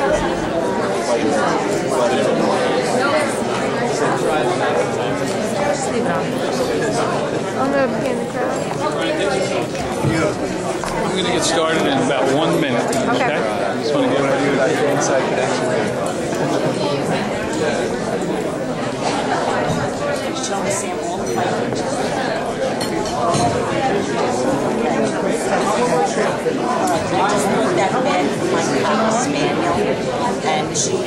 I'm going to get started in about 1 minute. Okay. I just want to get an idea about your inside connection. Show a sample. I just put that bed in my cocker spaniel, and she will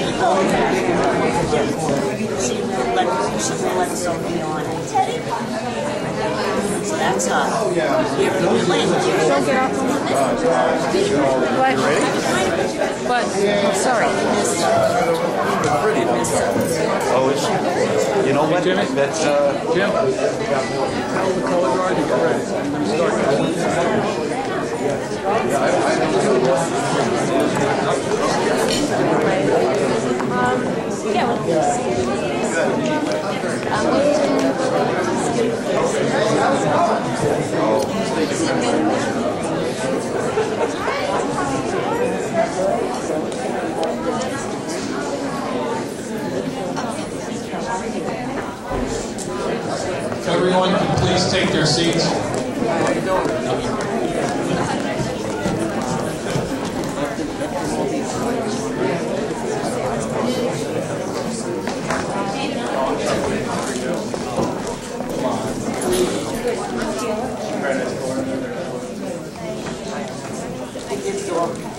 let Sophie on it. So that's here in the link. Don't get off but oh, sorry. Oh, is she? You know what? Jimmy? That's Jim? Tell the color guard to get ready. I'm going to start. If everyone can please take their seats.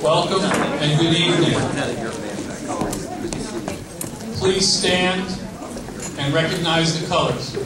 Welcome and good evening. Please stand and recognize the colors.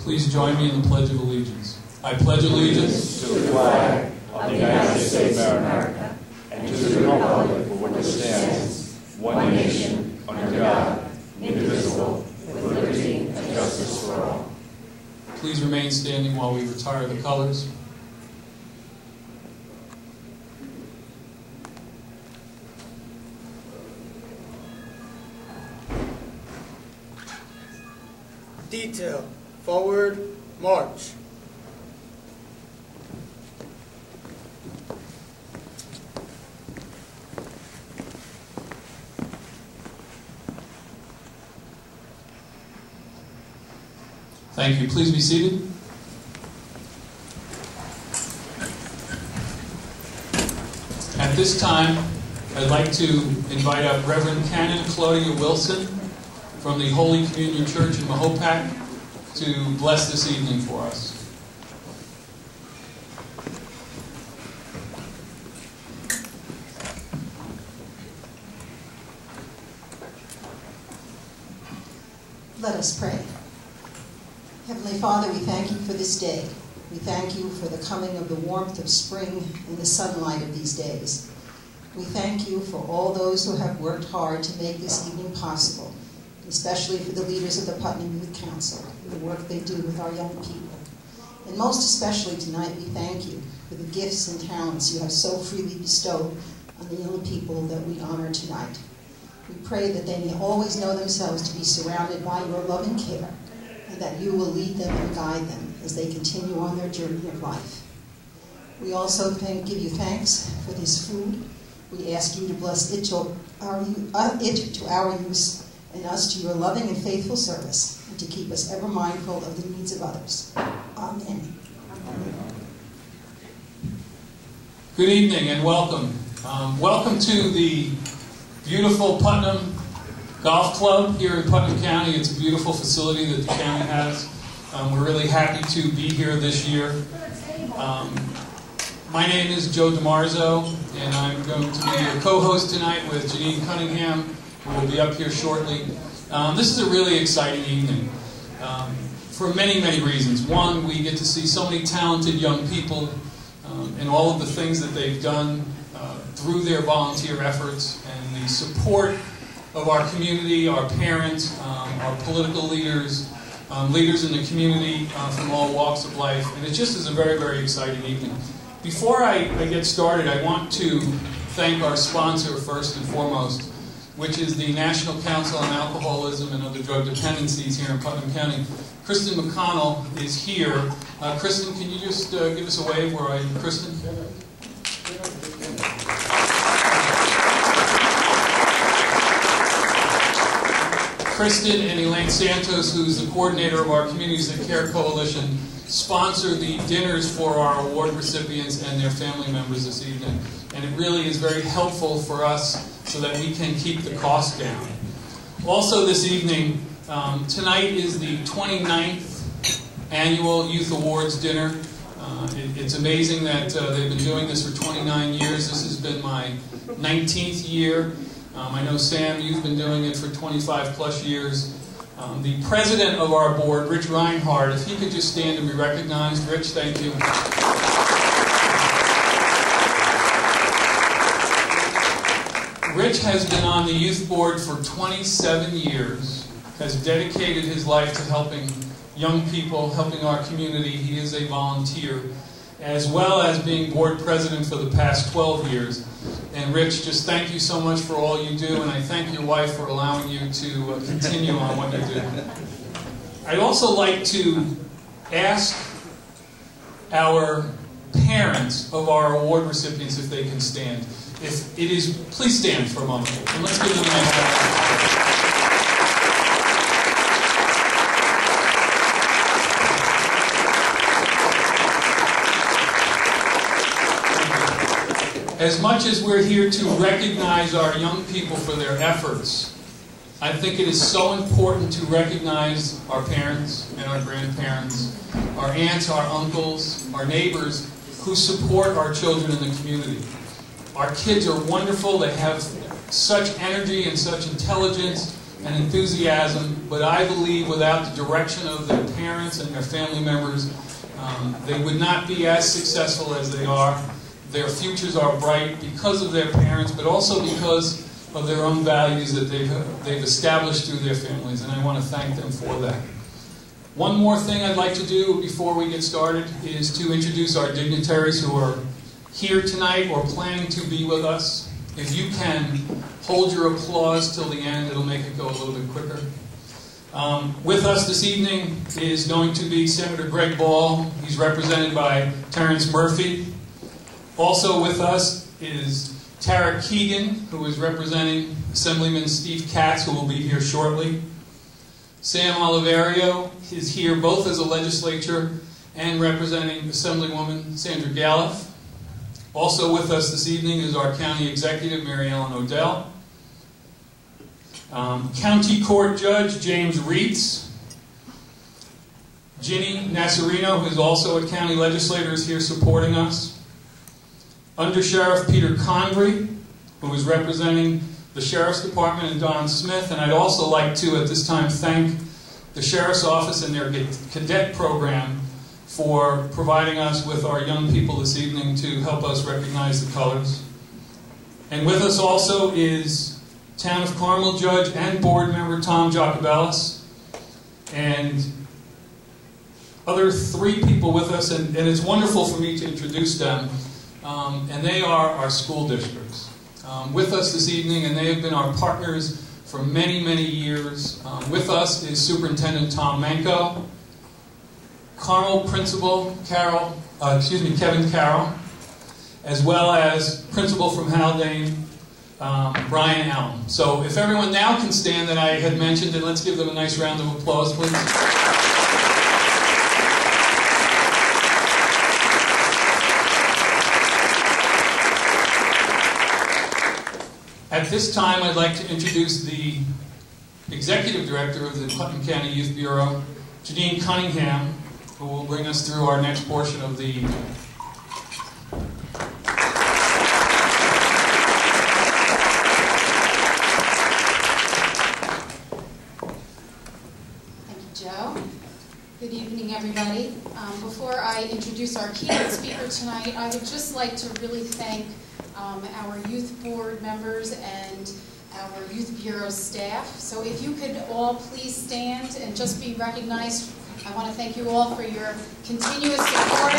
Please join me in the Pledge of Allegiance. I pledge allegiance to the flag of the United States of America and to the republic for which it stands, one nation, under God, indivisible, with liberty and justice for all. Please remain standing while we retire the colors. Detail. Forward, march. Thank you. Please be seated. At this time, I'd like to invite up Reverend Canon Claudia Wilson from the Holy Communion Church in Mahopac to bless this evening for us. Let us pray. Heavenly Father, we thank you for this day. We thank you for the coming of the warmth of spring and the sunlight of these days. We thank you for all those who have worked hard to make this evening possible, especially for the leaders of the Putnam Youth Council, the work they do with our young people. And most especially tonight, we thank you for the gifts and talents you have so freely bestowed on the young people that we honor tonight. We pray that they may always know themselves to be surrounded by your love and care, and that you will lead them and guide them as they continue on their journey of life. We also give you thanks for this food. We ask you to bless it to our use and us to your loving and faithful service, and to keep us ever mindful of the needs of others. Amen. Good evening and welcome. Welcome to the beautiful Putnam Golf Club here in Putnam County. It's a beautiful facility that the county has. We're really happy to be here this year. My name is Joe DiMarzo, and I'm going to be your co-host tonight with Janine Cunningham, who will be up here shortly. This is a really exciting evening for many, many reasons. One, we get to see so many talented young people and all of the things that they've done through their volunteer efforts and the support of our community, our parents, our political leaders, leaders in the community from all walks of life. And it just is a very, very exciting evening. Before I get started, I want to thank our sponsor first and foremost, which is the National Council on Alcoholism and Other Drug Dependencies here in Putnam County. Kristen McConnell is here. Kristen, can you just give us a wave where Kristen? Kristen and Elaine Santos, who's the coordinator of our Communities That Care Coalition, sponsor the dinners for our award recipients and their family members this evening. And it really is very helpful for us so that we can keep the cost down. Also this evening, tonight is the 29th Annual Youth Awards Dinner. It's amazing that they've been doing this for 29 years. This has been my 19th year. I know, Sam, you've been doing it for 25 plus years. The president of our board, Rich Reinhardt, if he could just stand and be recognized. Rich, thank you. Rich has been on the youth board for 27 years, has dedicated his life to helping young people, helping our community. He is a volunteer, as well as being board president for the past 12 years. And Rich, just thank you so much for all you do, and I thank your wife for allowing you to continue on what you do. I'd also like to ask our parents of our award recipients if they can stand. If it is, please stand for a moment, and let's give them a hand. As much as we're here to recognize our young people for their efforts, I think it is so important to recognize our parents and our grandparents, our aunts, our uncles, our neighbors who support our children in the community. Our kids are wonderful. They have such energy and such intelligence and enthusiasm, but I believe without the direction of their parents and their family members, they would not be as successful as they are. Their futures are bright because of their parents, but also because of their own values that they've established through their families, and I want to thank them for that. One more thing I'd like to do before we get started is to introduce our dignitaries who are here tonight or planning to be with us. If you can, hold your applause till the end. It'll make it go a little bit quicker. With us this evening is going to be Senator Greg Ball. He's represented by Terrence Murphy. Also with us is Tara Keegan, who is representing Assemblyman Steve Katz, who will be here shortly. Sam Oliverio is here both as a legislature and representing Assemblywoman Sandra Galliff. Also with us this evening is our County Executive, Mary Ellen Odell. County Court Judge James Reitz. Ginny Nasarino, who is also a county legislator, is here supporting us. Under Sheriff Peter Convery, who is representing the Sheriff's Department, and Don Smith. And I'd also like to, at this time, thank the Sheriff's Office and their cadet program for providing us with our young people this evening to help us recognize the colors. And with us also is Town of Carmel Judge and Board Member Tom Jacobellis, and other 3 people with us, and it's wonderful for me to introduce them. And they are our school districts with us this evening, and they have been our partners for many, many years. With us is Superintendent Tom Manko, Carmel Principal Kevin Carroll, as well as Principal from Haldane, Brian Allen. So if everyone now can stand that I had mentioned, and let's give them a nice round of applause, please. At this time, I'd like to introduce the Executive Director of the Putnam County Youth Bureau, Janine Cunningham, who will bring us through our next portion of the evening. before I introduce our keynote speaker tonight, I would just like to really thank our youth board members and our youth bureau staff. So if you could all please stand and just be recognized. I want to thank you all for your continuous support.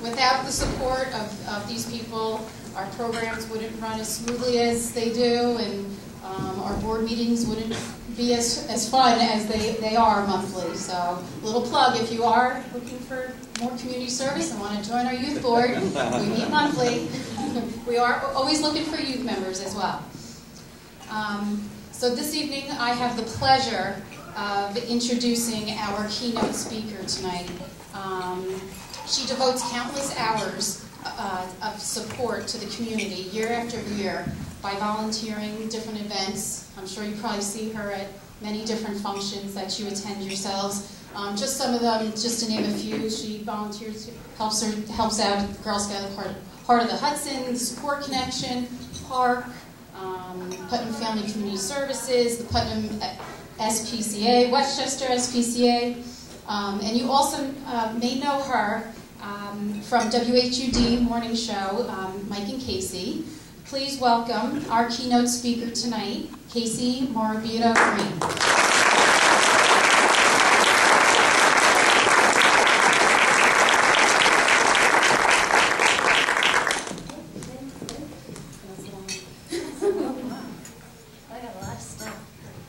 Without the support of these people, our programs wouldn't run as smoothly as they do, and our board meetings wouldn't be as fun as they are monthly. So, a little plug, if you are looking for more community service and want to join our youth board, we meet monthly. We are always looking for youth members as well. So this evening, I have the pleasure of introducing our keynote speaker tonight. She devotes countless hours of support to the community year after year by volunteering different events. I'm sure you probably see her at many different functions that you attend yourselves. Just some of them, just to name a few, she volunteers, helps out Girl Scout Heart of the Hudson, the Support Connection, Park, Putnam Family Community Services, the Putnam SPCA, Westchester SPCA, and you also may know her from WHUD Morning Show, Mike and Casey. Please welcome our keynote speaker tonight, Casey Morabito Green.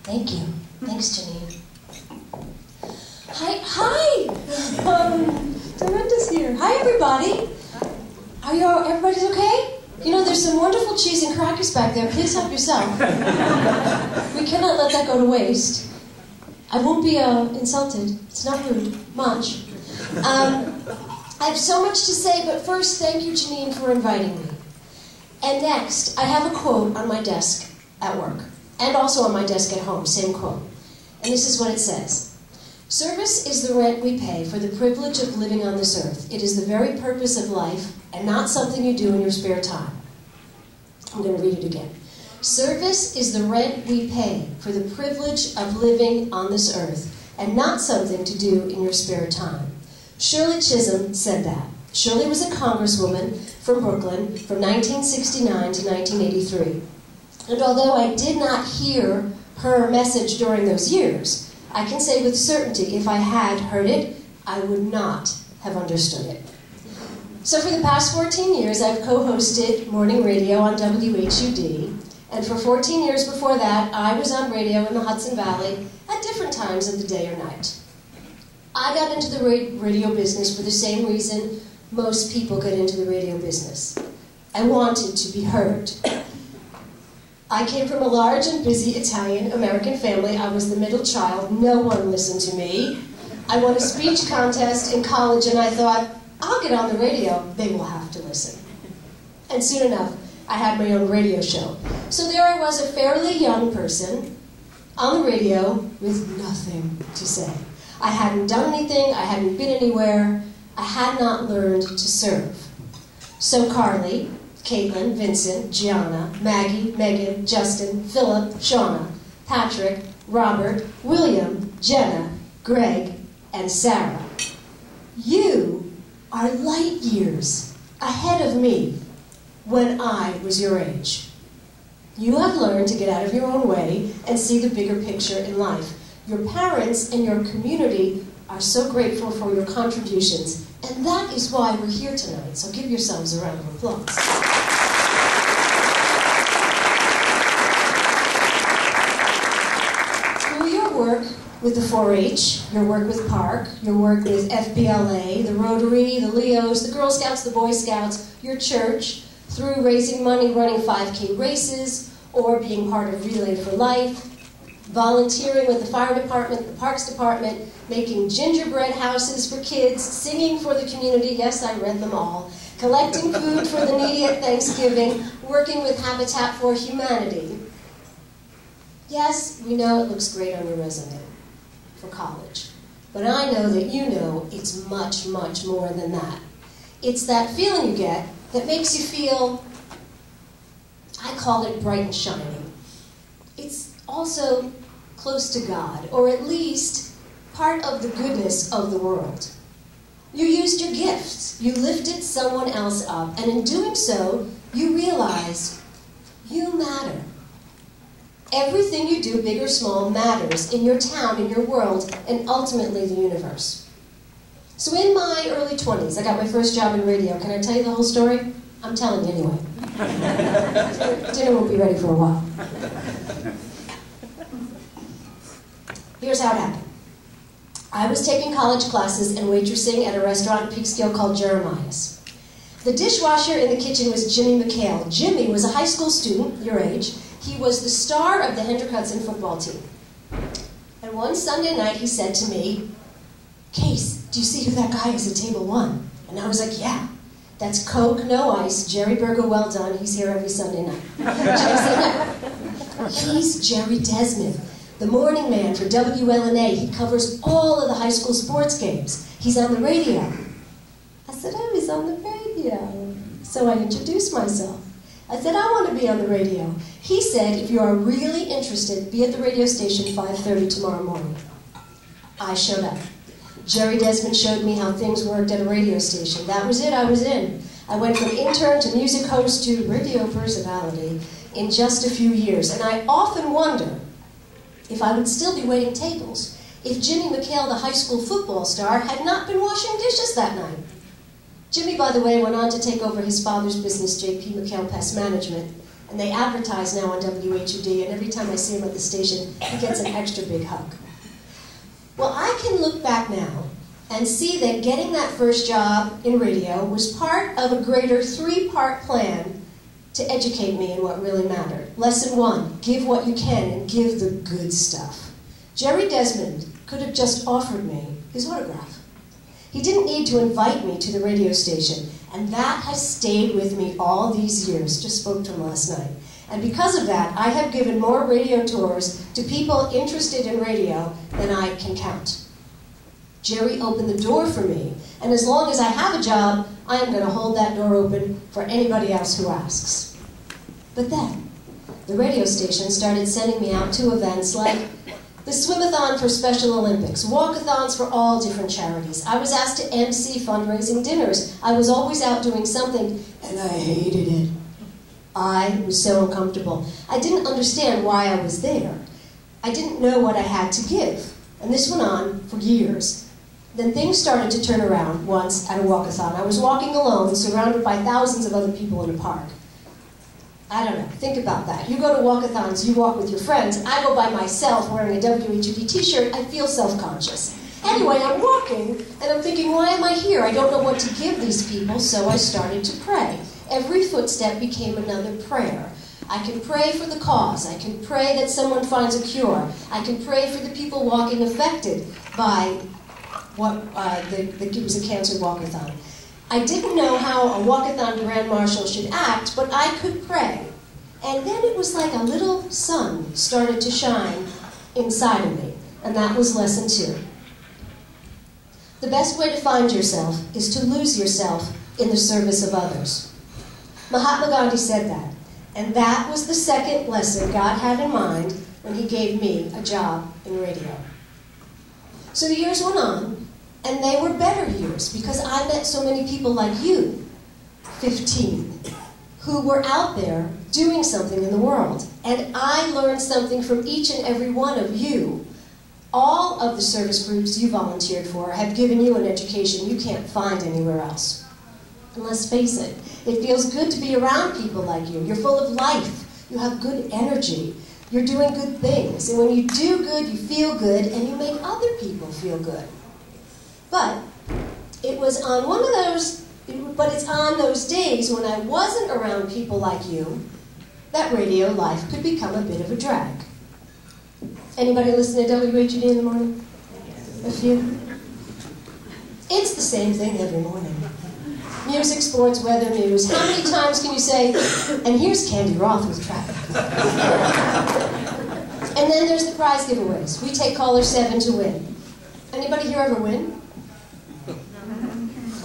Thank you. Thanks, Janine. Hi! Dorinda's here. Hi, everybody. Everybody's okay? You know, there's some wonderful cheese and crackers back there. Please help yourself. We cannot let that go to waste. I won't be insulted. It's not rude. Much. I have so much to say, but first, thank you, Janine, for inviting me. And next, I have a quote on my desk at work, and also on my desk at home, same quote. And this is what it says. Service is the rent we pay for the privilege of living on this earth. It is the very purpose of life and not something you do in your spare time. I'm going to read it again. Service is the rent we pay for the privilege of living on this earth and not something to do in your spare time. Shirley Chisholm said that. Shirley was a congresswoman from Brooklyn from 1969 to 1983. And although I did not hear her message during those years, I can say with certainty, if I had heard it, I would not have understood it. So for the past 14 years, I've co-hosted morning radio on WHUD, and for 14 years before that, I was on radio in the Hudson Valley at different times of the day or night. I got into the radio business for the same reason most people get into the radio business. I wanted to be heard. I came from a large and busy Italian-American family. I was the middle child. No one listened to me. I won a speech contest in college, and I thought, I'll get on the radio. They will have to listen. And soon enough, I had my own radio show. So there I was, a fairly young person on the radio with nothing to say. I hadn't done anything. I hadn't been anywhere. I had not learned to serve. So Carly, Caitlin, Vincent, Gianna, Maggie, Megan, Justin, Philip, Shauna, Patrick, Robert, William, Jenna, Greg, and Sarah. You are light years ahead of me when I was your age. You have learned to get out of your own way and see the bigger picture in life. Your parents and your community are so grateful for your contributions, and that is why we're here tonight, so give yourselves a round of applause. Through your work with the 4-H, your work with Park, your work with FBLA, the Rotary, the Leos, the Girl Scouts, the Boy Scouts, your church, through raising money running 5K races, or being part of Relay for Life, volunteering with the fire department, the parks department, making gingerbread houses for kids, singing for the community, yes, I read them all, collecting food for the needy at Thanksgiving, working with Habitat for Humanity. Yes, we know it looks great on your resume for college, but I know that you know it's much, much more than that. It's that feeling you get that makes you feel, I call it bright and shiny. It's also close to God, or at least part of the goodness of the world. You used your gifts. You lifted someone else up, and in doing so, you realized you matter. Everything you do, big or small, matters in your town, in your world, and ultimately the universe. So in my early 20s, I got my first job in radio. Can I tell you the whole story? I'm telling you anyway. Dinner won't be ready for a while. Here's how it happened. I was taking college classes and waitressing at a restaurant in Peekskill called Jeremiah's. The dishwasher in the kitchen was Jimmy McHale. Jimmy was a high school student, your age. He was the star of the Hendrick Hudson football team. And one Sunday night he said to me, "Case, do you see who that guy is at table 1? And I was like, "Yeah. That's Coke, no ice, Jerry Burger, well done. He's here every Sunday night." Jerry said, "No. He's Jerry Desmond, the morning man for WLNA. He covers all of the high school sports games. He's on the radio." I said, "Oh, he's on the radio." So I introduced myself. I said, "I want to be on the radio." He said, "If you are really interested, be at the radio station 5:30 tomorrow morning." I showed up. Jerry Desmond showed me how things worked at a radio station. That was it, I was in. I went from intern to music host to radio personality in just a few years. And I often wonder if I would still be waiting tables if Jimmy McHale, the high school football star, had not been washing dishes that night. Jimmy, by the way, went on to take over his father's business, J.P. McHale Pest Management, and they advertise now on WHUD, and every time I see him at the station, he gets an extra big hug. Well, I can look back now and see that getting that first job in radio was part of a greater 3-part plan to educate me in what really mattered. Lesson 1, give what you can and give the good stuff. Jerry Desmond could have just offered me his autograph. He didn't need to invite me to the radio station, and that has stayed with me all these years. Just spoke to him last night. And because of that, I have given more radio tours to people interested in radio than I can count. Jerry opened the door for me, and as long as I have a job, I am going to hold that door open for anybody else who asks. But then, the radio station started sending me out to events like the Swimathon for Special Olympics, walkathons for all different charities. I was asked to MC fundraising dinners. I was always out doing something, and I hated it. I was so uncomfortable. I didn't understand why I was there. I didn't know what I had to give. And this went on for years. Then things started to turn around once at a walkathon. I was walking alone, surrounded by thousands of other people in a park. I don't know, think about that. You go to walkathons, you walk with your friends. I go by myself wearing a WHUD t-shirt, I feel self-conscious. Anyway, I'm walking, and I'm thinking, why am I here? I don't know what to give these people, so I started to pray. Every footstep became another prayer. I can pray for the cause. I can pray that someone finds a cure. I can pray for the people walking affected by what it was a cancer walkathon. I didn't know how a walkathon grand marshal should act, but I could pray. And then it was like a little sun started to shine inside of me, and that was lesson 2. The best way to find yourself is to lose yourself in the service of others. Mahatma Gandhi said that, and that was the second lesson God had in mind when he gave me a job in radio. So the years went on, and they were better years because I met so many people like you, 15, who were out there doing something in the world. And I learned something from each and every one of you. All of the service groups you volunteered for have given you an education you can't find anywhere else. And let's face it, it feels good to be around people like you. You're full of life. You have good energy. You're doing good things. And when you do good, you feel good, and you make other people feel good. But it's on those days when I wasn't around people like you that radio life could become a bit of a drag. Anybody listen to WHUD in the morning? A few? It's the same thing every morning. Music, sports, weather, news. How many times can you say, and here's Candy Roth with traffic? And then there's the prize giveaways. We take caller 7 to win. Anybody here ever win?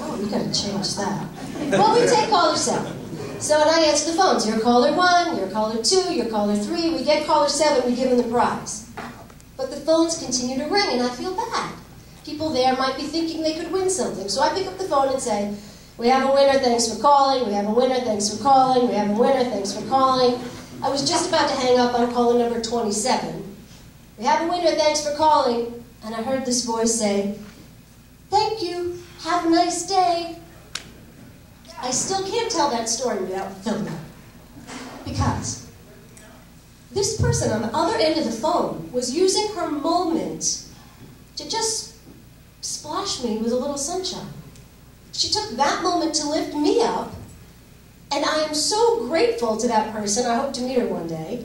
Oh, we gotta change that. Well, we take caller 7. So, and I answer the phones. You're caller 1, you're caller 2, you're caller 3. We get caller 7, we give them the prize. But the phones continue to ring, and I feel bad. People there might be thinking they could win something. So I pick up the phone and say, we have a winner, thanks for calling. We have a winner, thanks for calling. We have a winner, thanks for calling. I was just about to hang up on caller number 27. We have a winner, thanks for calling. And I heard this voice say, thank you, have a nice day. I still can't tell that story without filming it. Because this person on the other end of the phone was using her moment to just splash me with a little sunshine. She took that moment to lift me up, and I am so grateful to that person. I hope to meet her one day,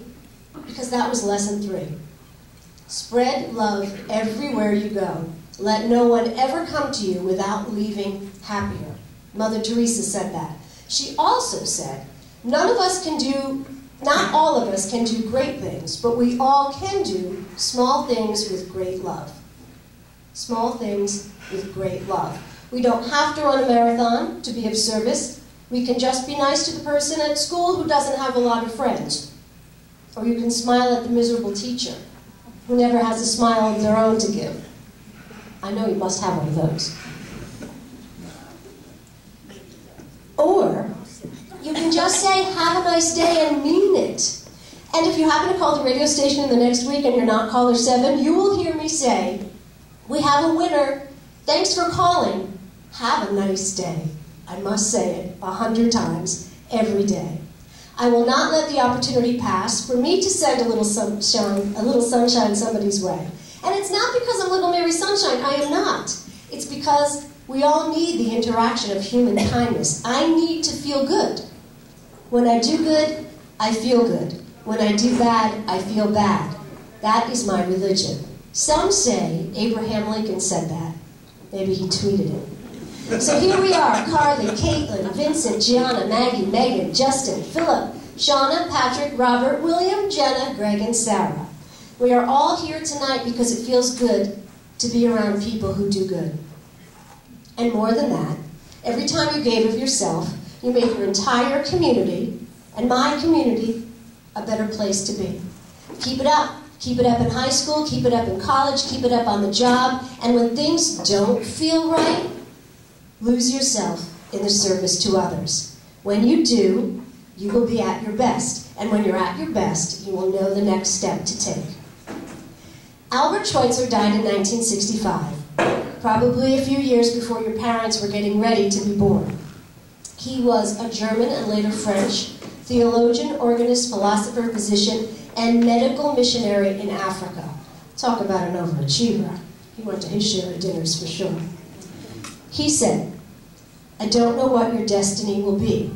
because that was lesson 3. Spread love everywhere you go. Let no one ever come to you without leaving happier. Mother Teresa said that. She also said, not all of us can do great things, but we all can do small things with great love. Small things with great love. We don't have to run a marathon to be of service. We can just be nice to the person at school who doesn't have a lot of friends. Or you can smile at the miserable teacher who never has a smile of their own to give. I know you must have one of those. Or you can just say, have a nice day, and mean it. And if you happen to call the radio station in the next week and you're not caller 7, you will hear me say, we have a winner. Thanks for calling. Have a nice day. I must say it 100 times every day. I will not let the opportunity pass for me to send a little sunshine somebody's way. And it's not because I'm Little Mary Sunshine. I am not. It's because we all need the interaction of human kindness. I need to feel good. When I do good, I feel good. When I do bad, I feel bad. That is my religion. Some say Abraham Lincoln said that. Maybe he tweeted it. So here we are, Carly, Caitlin, Vincent, Gianna, Maggie, Megan, Justin, Philip, Shauna, Patrick, Robert, William, Jenna, Greg, and Sarah. We are all here tonight because it feels good to be around people who do good. And more than that, every time you gave of yourself, you made your entire community, and my community, a better place to be. Keep it up. Keep it up in high school, keep it up in college, keep it up on the job, and when things don't feel right, lose yourself in the service to others. When you do, you will be at your best, and when you're at your best, you will know the next step to take. Albert Schweitzer died in 1965, probably a few years before your parents were getting ready to be born. He was a German and later French theologian, organist, philosopher, physician, and medical missionary in Africa. Talk about an overachiever. He went to his share of dinners for sure. He said, I don't know what your destiny will be,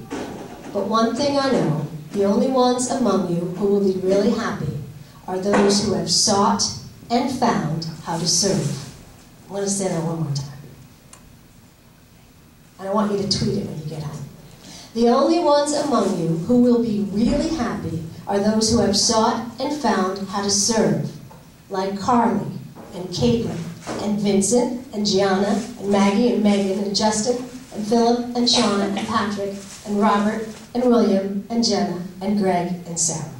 but one thing I know, the only ones among you who will be really happy are those who have sought and found how to serve. I'm going to say that one more time. And I want you to tweet it when you get home. The only ones among you who will be really happy are those who have sought and found how to serve, like Carly and Caitlin and Vincent and Gianna and Maggie and Megan and Justin and Philip and Shauna and Patrick and Robert and William and Jenna and Greg and Sarah.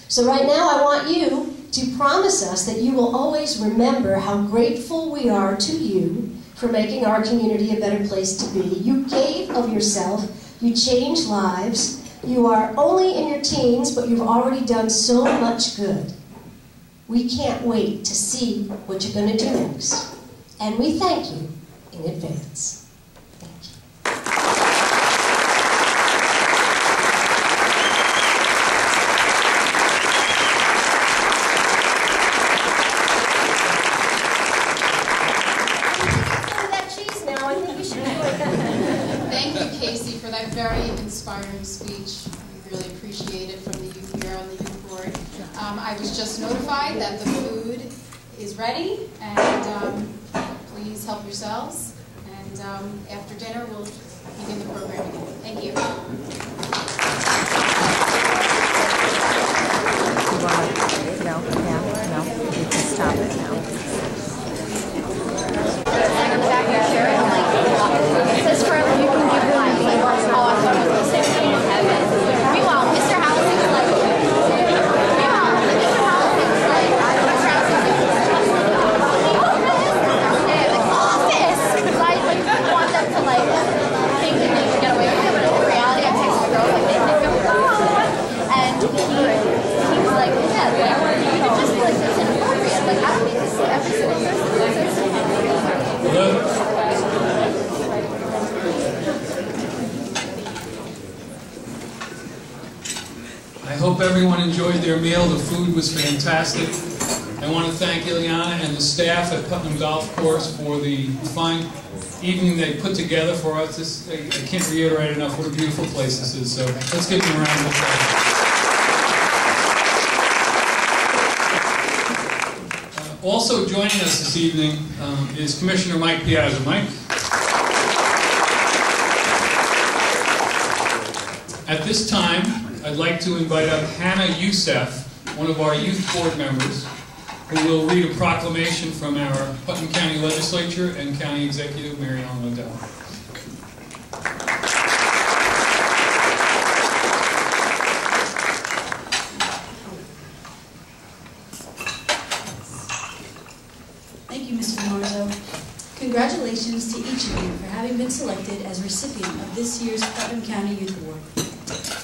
So right now I want you to promise us that you will always remember how grateful we are to you for making our community a better place to be. You gave of yourself. You changed lives. You are only in your teens, but you've already done so much good. We can't wait to see what you're going to do next. And we thank you in advance. Thank you. That cheese now. I think you should do it. Thank you, Casey, for that very inspiring speech. We really appreciate it from the youth here on the youth board. I was just notified that the food is ready, and please help yourselves. And after dinner, we'll begin the program again. Thank you. No, you can stop it now. It says for you can give them like, oh, I thought it was the same thing. hope everyone enjoyed their meal. The food was fantastic. I want to thank Ileana and the staff at Putnam Golf Course for the fine evening they put together for us. I can't reiterate enough what a beautiful place this is, so let's give them a round of applause. Also joining us this evening is Commissioner Mike Piazza. Mike? At this time, I'd like to invite up Hannah Youssef, one of our youth board members, who will read a proclamation from our Putnam County Legislature and County Executive, Mary Ellen Odell. Thank you, Mr. Marzo. Congratulations to each of you for having been selected as recipient of this year's Putnam County Youth Award.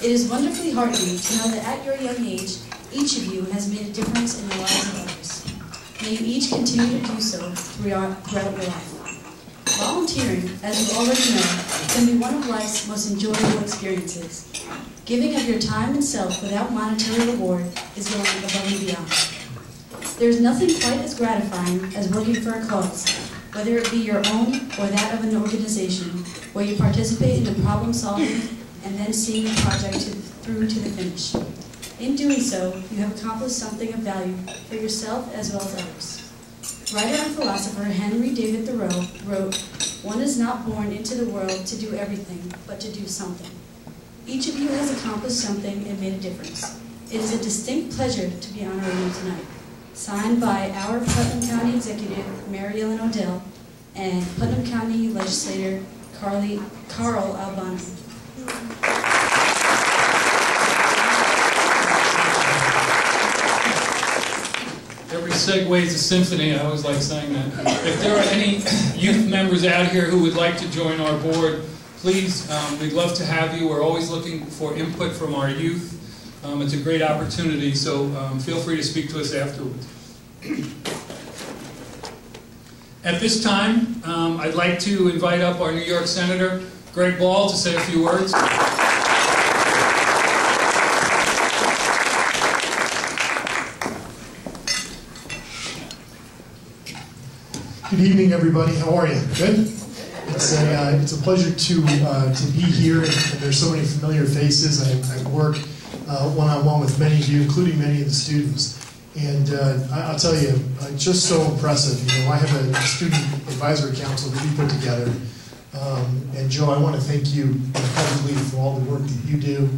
It is wonderfully heartening to know that at your young age, each of you has made a difference in the lives of others. May you each continue to do so throughout your life. Volunteering, as you already know, can be one of life's most enjoyable experiences. Giving of your time and self without monetary reward is going above and beyond. There is nothing quite as gratifying as working for a cause, whether it be your own or that of an organization, where you participate in the problem solving and then seeing the project through to the finish. In doing so, you have accomplished something of value for yourself as well as others. Writer and philosopher Henry David Thoreau wrote, "One is not born into the world to do everything, but to do something." Each of you has accomplished something and made a difference. It is a distinct pleasure to be honoring you tonight. Signed by our Putnam County Executive, Mary Ellen Odell, and Putnam County Legislator, Carl Albano. Every segue is a symphony. I always like saying that. If there are any youth members out here who would like to join our board, please, we'd love to have you. We're always looking for input from our youth. It's a great opportunity, so feel free to speak to us afterwards. At this time, I'd like to invite up our New York Senator, Greg Ball, to say a few words. Good evening, everybody. How are you? Good? It's a pleasure to be here, and there's so many familiar faces. I work one-on-one with many of you, including many of the students. And I'll tell you, just so impressive. You know, I have a student advisory council that we put together. And Joe, I want to thank you publicly for all the work that you do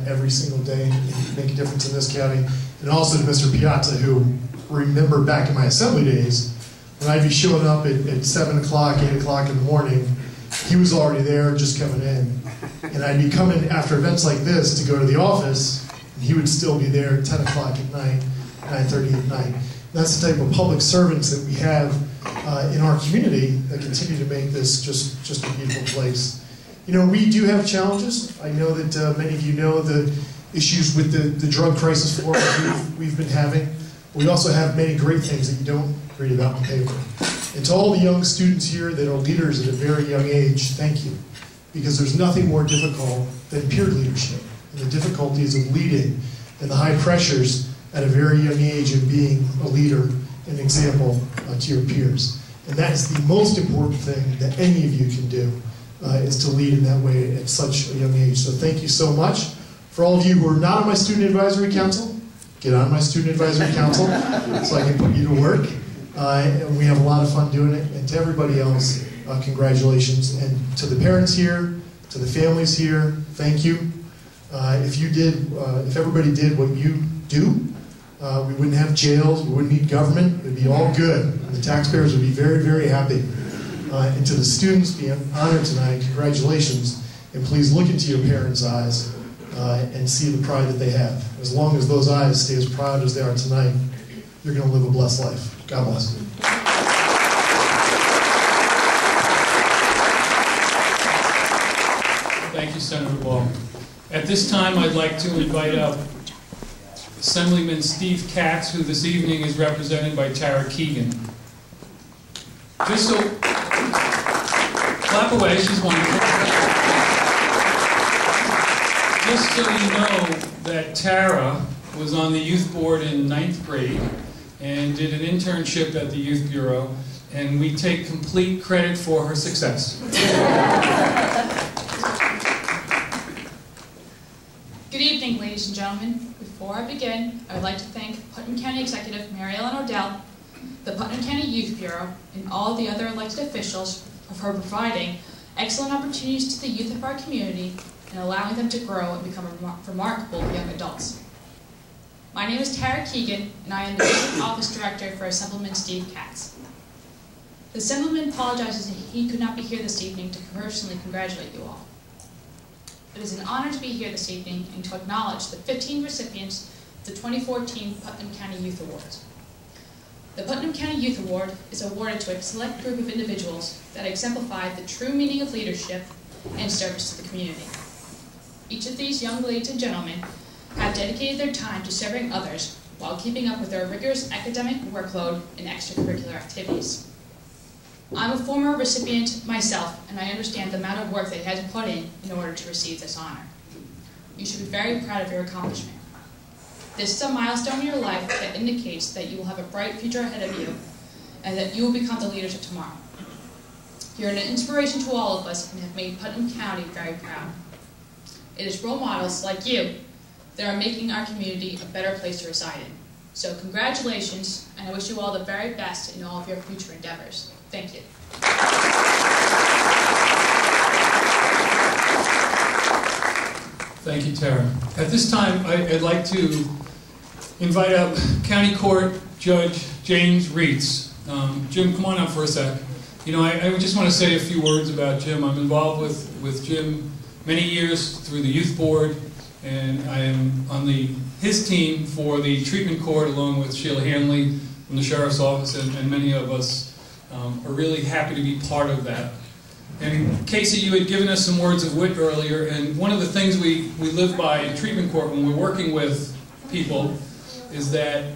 every single day and make a difference in this county. And also to Mr. Piazza, who remember back in my assembly days, when I'd be showing up at 7 o'clock, 8 o'clock in the morning, he was already there just coming in. And I'd be coming after events like this to go to the office, and he would still be there at 10 o'clock at night, 9:30 at night. And that's the type of public servants that we have in our community that continue to make this just a beautiful place. You know, we do have challenges. I know that many of you know the issues with the drug crisis we've been having. We also have many great things that you don't read about in the paper. And to all the young students here that are leaders at a very young age, thank you. Because there's nothing more difficult than peer leadership, and the difficulties of leading, and the high pressures at a very young age of being a leader, an example to your peers. And that is the most important thing that any of you can do, is to lead in that way at such a young age. So thank you so much. For all of you who are not on my student advisory council, get on my student advisory council so I can put you to work. And we have a lot of fun doing it. And to everybody else, congratulations. And to the parents here, to the families here, thank you. If everybody did what you do, we wouldn't have jails, we wouldn't need government, it would be all good. And the taxpayers would be very, very happy. And to the students being honored tonight, congratulations. And please look into your parents' eyes and see the pride that they have. As long as those eyes stay as proud as they are tonight, you're going to live a blessed life. God bless. Thank you, Senator Ball. At this time, I'd like to invite up Assemblyman Steve Katz, who this evening is represented by Tara Keegan. Just so, clap away, she's wonderful. Just so you know that Tara was on the youth board in 9th grade and did an internship at the Youth Bureau, and we take complete credit for her success. Good evening, ladies and gentlemen. Before I begin, I would like to thank Putnam County Executive Mary Ellen Odell, the Putnam County Youth Bureau, and all the other elected officials for providing excellent opportunities to the youth of our community and allowing them to grow and become remarkable young adults. My name is Tara Keegan, and I am the Youth Office Director for Assemblyman Steve Katz. The Assemblyman apologizes that he could not be here this evening to personally congratulate you all. It is an honor to be here this evening and to acknowledge the 15 recipients of the 2014 Putnam County Youth Awards. The Putnam County Youth Award is awarded to a select group of individuals that exemplify the true meaning of leadership and service to the community. Each of these young ladies and gentlemen have dedicated their time to serving others while keeping up with their rigorous academic workload and extracurricular activities. I'm a former recipient myself, and I understand the amount of work they had to put in order to receive this honor. You should be very proud of your accomplishment. This is a milestone in your life that indicates that you will have a bright future ahead of you and that you will become the leaders of tomorrow. You're an inspiration to all of us and have made Putnam County very proud. It is role models like you that are making our community a better place to reside in. So congratulations, and I wish you all the very best in all of your future endeavors. Thank you. Thank you, Tara. At this time, I'd like to invite up County Court Judge James Reitz. Jim, come on up for a sec. You know, I just want to say a few words about Jim. I'm involved with Jim many years through the youth board, and I am on his team for the treatment court along with Sheila Hanley from the Sheriff's Office, and many of us are really happy to be part of that. And Casey, you had given us some words of wit earlier, and one of the things we live by in treatment court when we're working with people is that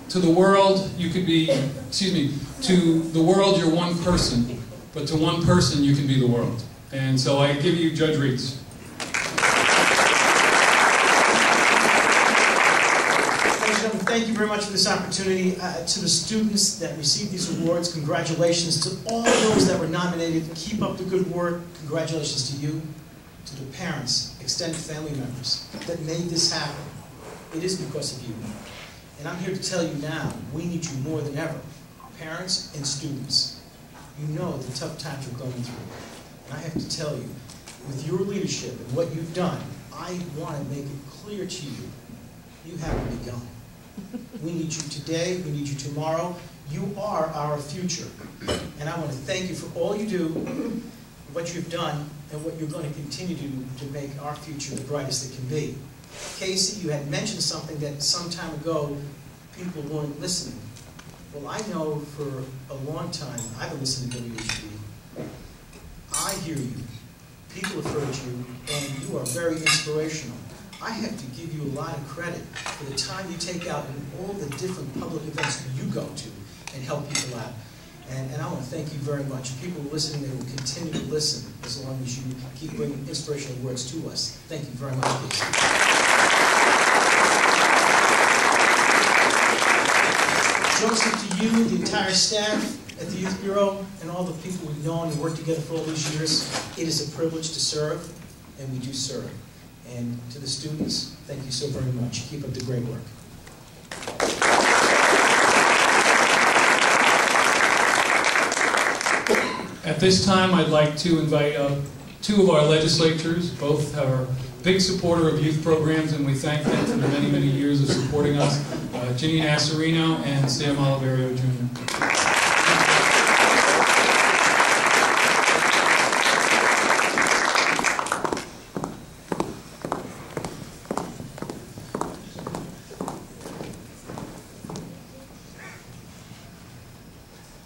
to the world you could be, to the world you're one person, but to one person you can be the world. And so I give you Judge Reitz. Thank you very much for this opportunity. To the students that received these awards, congratulations. To all those that were nominated, keep up the good work. Congratulations to you. To the parents, extended family members that made this happen. It is because of you. And I'm here to tell you now, we need you more than ever. Parents and students, you know the tough times we're going through. And I have to tell you, with your leadership and what you've done, I want to make it clear to you, you haven't begun. We need you today, we need you tomorrow. You are our future. And I want to thank you for all you do, what you've done, and what you're going to continue to do to make our future the brightest it can be. Casey, you had mentioned something that some time ago people weren't listening. Well, I know for a long time I've been listening to WHB. I hear you. People have heard you, and you are very inspirational. I have to give you a lot of credit for the time you take out in all the different public events you go to and help people out. And I want to thank you very much. People listening, they will continue to listen as long as you keep bringing inspirational words to us. Thank you very much. Joseph, to you, the entire staff at the Youth Bureau, and all the people we've known and worked together for all these years, it is a privilege to serve, and we do serve. And to the students, thank you so very much. Keep up the great work. At this time, I'd like to invite up two of our legislators. Both are big supporter of youth programs, and we thank them for the many, many years of supporting us. Ginny Nasserino and Sam Oliverio, Jr.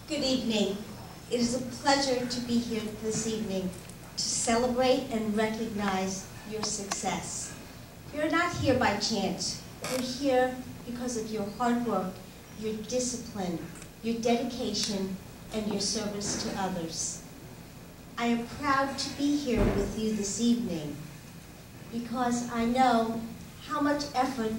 Good evening. It is a pleasure to be here this evening to celebrate and recognize your success. You're not here by chance. You're here because of your hard work, your discipline, your dedication, and your service to others. I am proud to be here with you this evening. because I know how much effort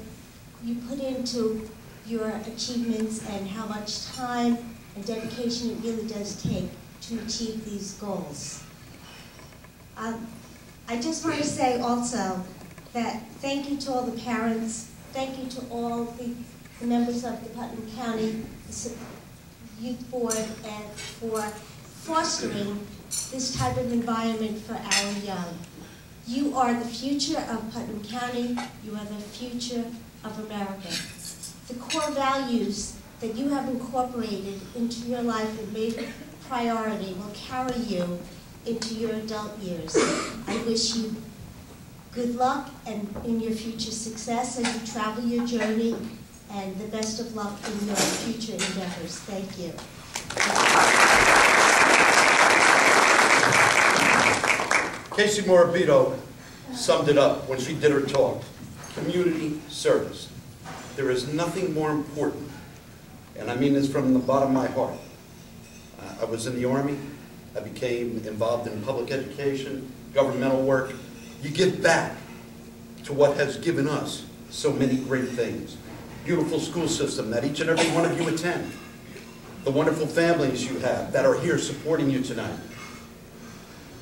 you put into your achievements and how much time and dedication it really does take to achieve these goals. I just want to say also that thank you to all the parents, thank you to all the members of the Putnam County Youth Board and for fostering this type of environment for our young. You are the future of Putnam County. You are the future of America. The core values that you have incorporated into your life and made a priority will carry you into your adult years. I wish you good luck and in your future success as you travel your journey, and the best of luck in your future endeavors. Thank you. Casey Morabito summed it up when she did her talk. Community service. There is nothing more important, and I mean this from the bottom of my heart. I was in the Army. I became involved in public education, governmental work. You give back to what has given us so many great things. Beautiful school system that each and every one of you attend. The wonderful families you have that are here supporting you tonight.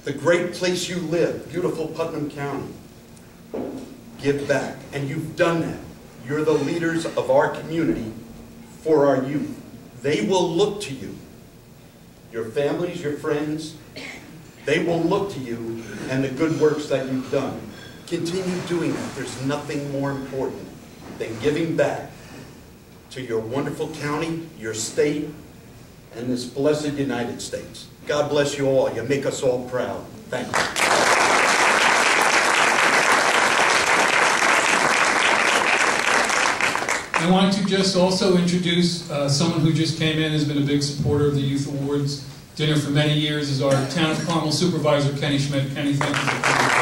The great place you live, beautiful Putnam County. Give back, and you've done that. You're the leaders of our community for our youth. They will look to you. Your families, your friends, they will look to you and the good works that you've done. Continue doing that. There's nothing more important than giving back to your wonderful county, your state, and this blessed United States. God bless you all. You make us all proud. Thank you. I want to just also introduce someone who just came in, has been a big supporter of the Youth Awards dinner for many years, is our Town of Carmel Supervisor, Kenny Schmidt. Kenny, thank you for coming.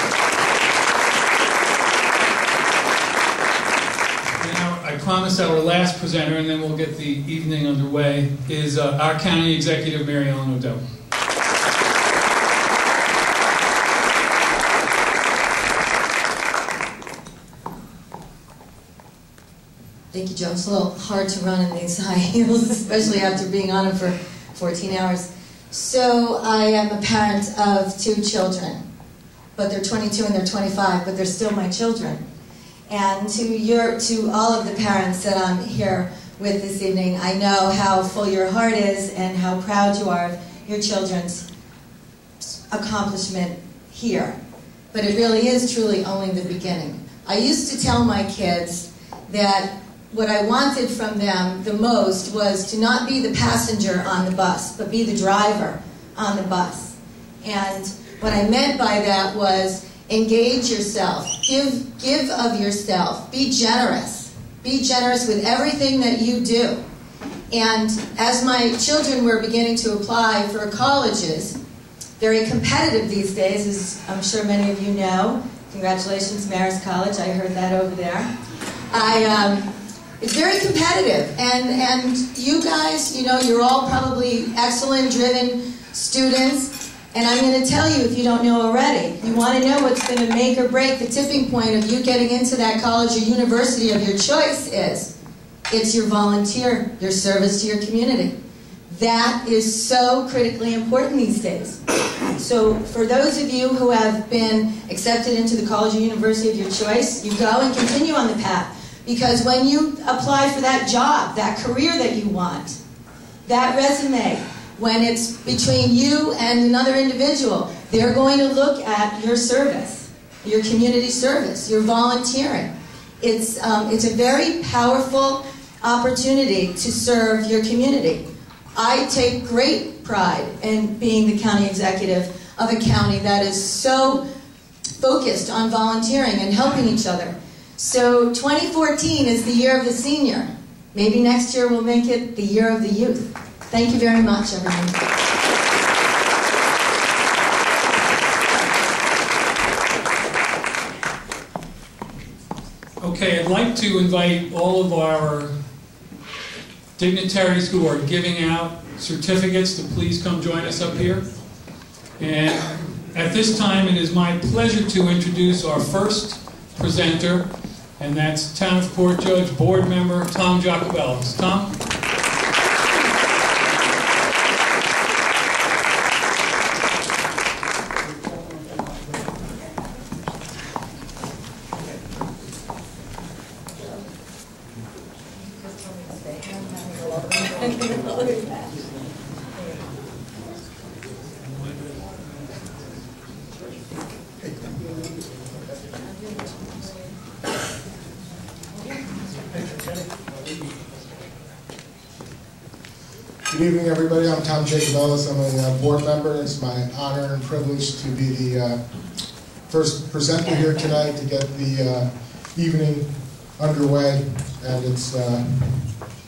Now, I promise our last presenter, and then we'll get the evening underway, is our County Executive, Mary Ellen O'Dell. Thank you, Joe. It's a little hard to run in these high heels, especially after being on them for 14 hours. So I am a parent of 2 children, but they're 22 and they're 25, but they're still my children. And to all of the parents that I'm here with this evening, I know how full your heart is and how proud you are of your children's accomplishment here. But it really is truly only the beginning. I used to tell my kids that what I wanted from them the most was to not be the passenger on the bus, but be the driver on the bus. And what I meant by that was engage yourself, give of yourself, be generous. Be generous with everything that you do. And as my children were beginning to apply for colleges, very competitive these days, as I'm sure many of you know. Congratulations, Marist College, I heard that over there. It's very competitive, and you guys, you know, you're all probably excellent, driven students, and I'm going to tell you, if you don't know already, you want to know what's going to make or break the tipping point of you getting into that college or university of your choice is, it's your volunteer, your service to your community. That is so critically important these days. So for those of you who have been accepted into the college or university of your choice, you go and continue on the path. Because when you apply for that job, that career that you want, that resume, when it's between you and another individual, they're going to look at your service, your community service, your volunteering. It's a very powerful opportunity to serve your community. I take great pride in being the county executive of a county that is so focused on volunteering and helping each other. So 2014 is the year of the senior. Maybe next year we'll make it the year of the youth. Thank you very much, everyone. Okay, I'd like to invite all of our dignitaries who are giving out certificates to please come join us up here. And at this time, it is my pleasure to introduce our first presenter, and that's Town of Port Judge Board Member Tom Jacobellis. Tom? Good evening, everybody. I'm Tom Jacobellis. I'm a board member. It's my honor and privilege to be the first presenter here tonight to get the evening underway. And it's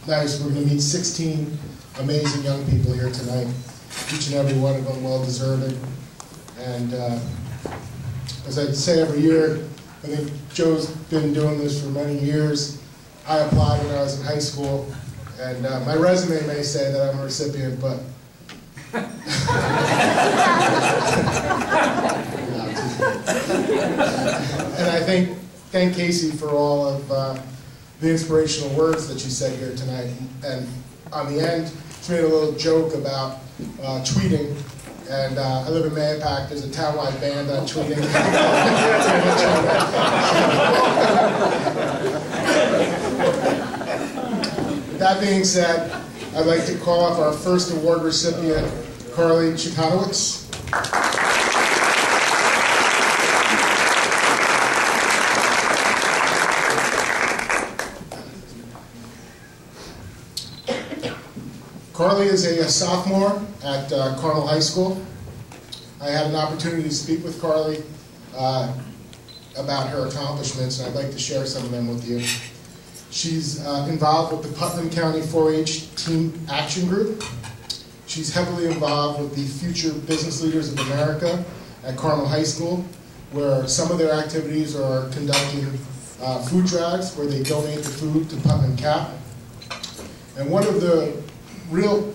nice. We're going to meet 16 amazing young people here tonight. Each and every one of them well-deserved. And as I say every year, I think Joe's been doing this for many years. I applied when I was in high school. And my resume may say that I'm a recipient, but and I thank Casey for all of the inspirational words that she said here tonight. And on the end, she made a little joke about tweeting. And I live in Mayapack. There's a townwide ban on tweeting. That being said, I'd like to call up our first award recipient, Carly Chikanowicz. Carly is a sophomore at Carmel High School. I had an opportunity to speak with Carly about her accomplishments, and I'd like to share some of them with you. She's involved with the Putnam County 4-H Team Action Group. She's heavily involved with the Future Business Leaders of America at Carmel High School, where some of their activities are conducting food drives where they donate the food to Putnam Cap. And one of the real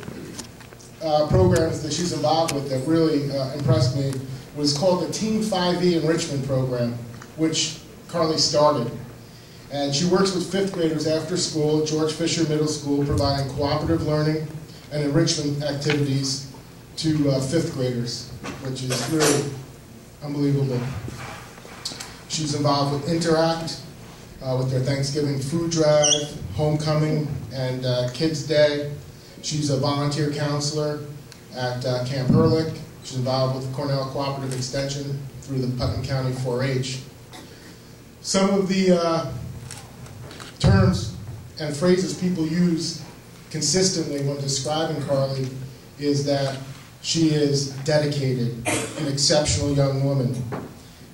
programs that she's involved with that really impressed me was called the Team 5E Enrichment Program, which Carly started. And she works with fifth graders after school at George Fisher Middle School, providing cooperative learning and enrichment activities to fifth graders, which is really unbelievable. She's involved with Interact, with their Thanksgiving food drive, homecoming, and Kids Day. She's a volunteer counselor at Camp Hurlick. She's involved with the Cornell Cooperative Extension through the Putnam County 4-H. Some of the terms and phrases people use consistently when describing Carly is that she is dedicated, an exceptional young woman.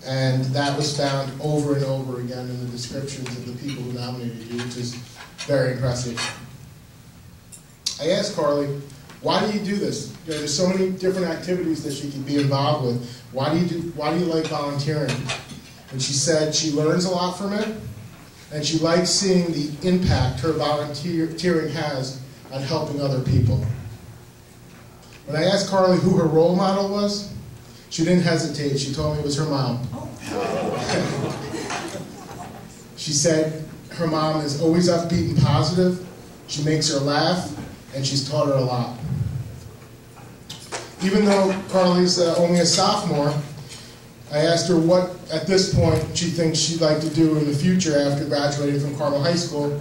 And that was found over and over again in the descriptions of the people who nominated you, which is very impressive. I asked Carly, why do you do this? You know, there's so many different activities that she can be involved with. Why do you like volunteering? And she said she learns a lot from it, and she likes seeing the impact her volunteering has on helping other people. When I asked Carly who her role model was, she didn't hesitate. She told me it was her mom. She said her mom is always upbeat and positive. She makes her laugh, and she's taught her a lot. Even though Carly's only a sophomore, I asked her what, at this point, she thinks she'd like to do in the future after graduating from Carmel High School,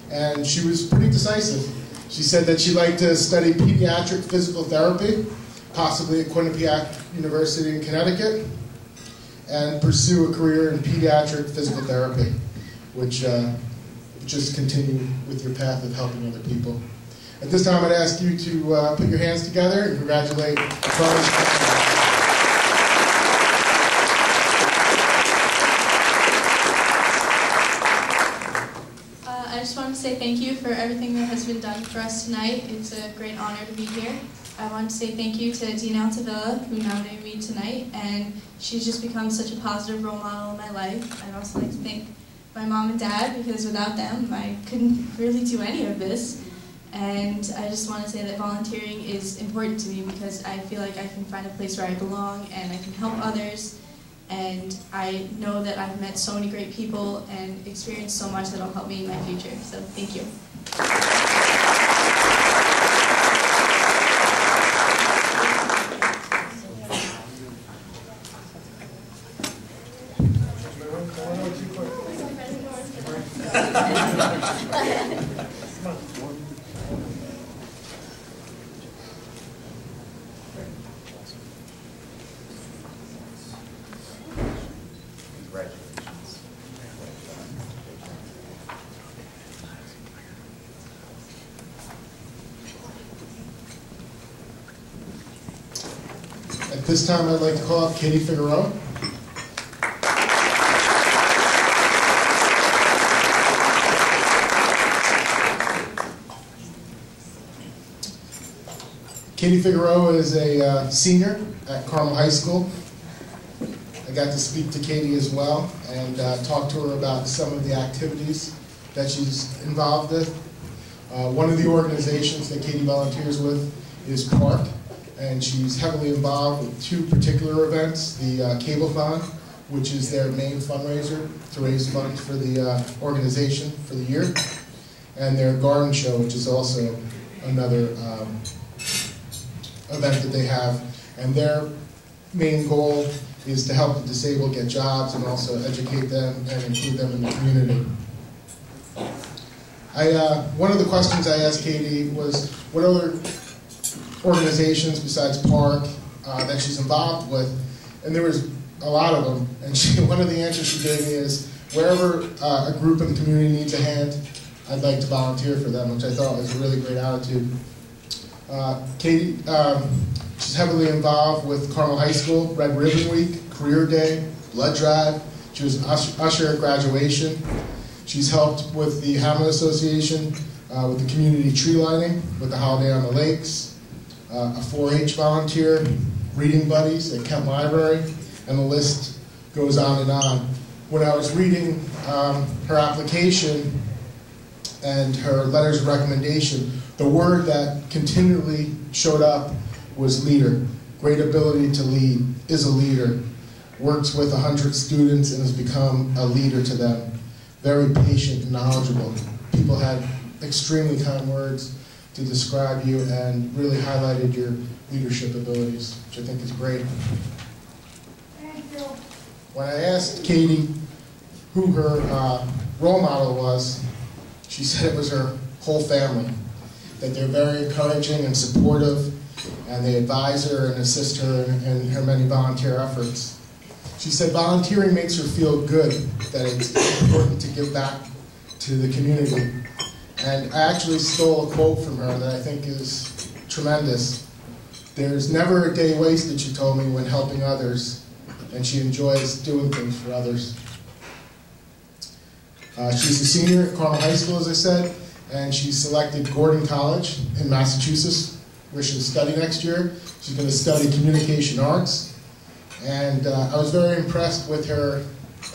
and she was pretty decisive. She said that she'd like to study pediatric physical therapy, possibly at Quinnipiac University in Connecticut, and pursue a career in pediatric physical therapy, which just continue with your path of helping other people. At this time, I'd ask you to put your hands together and congratulate Carly. I just want to say thank you for everything that has been done for us tonight. It's a great honor to be here. I want to say thank you to Dina Altavilla, who nominated me tonight, and she's just become such a positive role model in my life. I'd also like to thank my mom and dad, because without them, I couldn't really do any of this. And I just want to say that volunteering is important to me because I feel like I can find a place where I belong and I can help others. And I know that I've met so many great people and experienced so much that will help me in my future. So thank you. At this time, I'd like to call up Katie Figueroa. Katie Figueroa is a senior at Carmel High School. I got to speak to Katie as well and talk to her about some of the activities that she's involved with. One of the organizations that Katie volunteers with is PARK, and she's heavily involved with two particular events, the Cable-thon, which is their main fundraiser to raise funds for the organization for the year, and their garden show, which is also another event that they have. And their main goal is to help the disabled get jobs and also educate them and include them in the community. One of the questions I asked Katie was what other organizations besides PARK that she's involved with, and there was a lot of them. And one of the answers she gave me is, wherever a group in the community needs a hand, I'd like to volunteer for them, which I thought was a really great attitude. Katie, she's heavily involved with Carmel High School, Red Ribbon Week, Career Day, Blood Drive. She was usher at graduation. She's helped with the Hamlet Association, with the community tree lighting, with the Holiday on the Lakes, a 4-H volunteer, reading buddies at Kent Library, and the list goes on and on. When I was reading her application and her letters of recommendation, the word that continually showed up was leader. Great ability to lead, is a leader, works with 100 students and has become a leader to them. Very patient and knowledgeable. People had extremely kind words to describe you and really highlighted your leadership abilities, which I think is great. Thank you. When I asked Katie who her role model was, she said it was her whole family, that they're very encouraging and supportive, and they advise her and assist her in her many volunteer efforts. She said volunteering makes her feel good, that it's important to give back to the community. And I actually stole a quote from her that I think is tremendous. There's never a day wasted, she told me, when helping others, and she enjoys doing things for others. She's a senior at Carmel High School, as I said, and she selected Gordon College in Massachusetts, where she'll study next year. She's going to study communication arts. And I was very impressed with her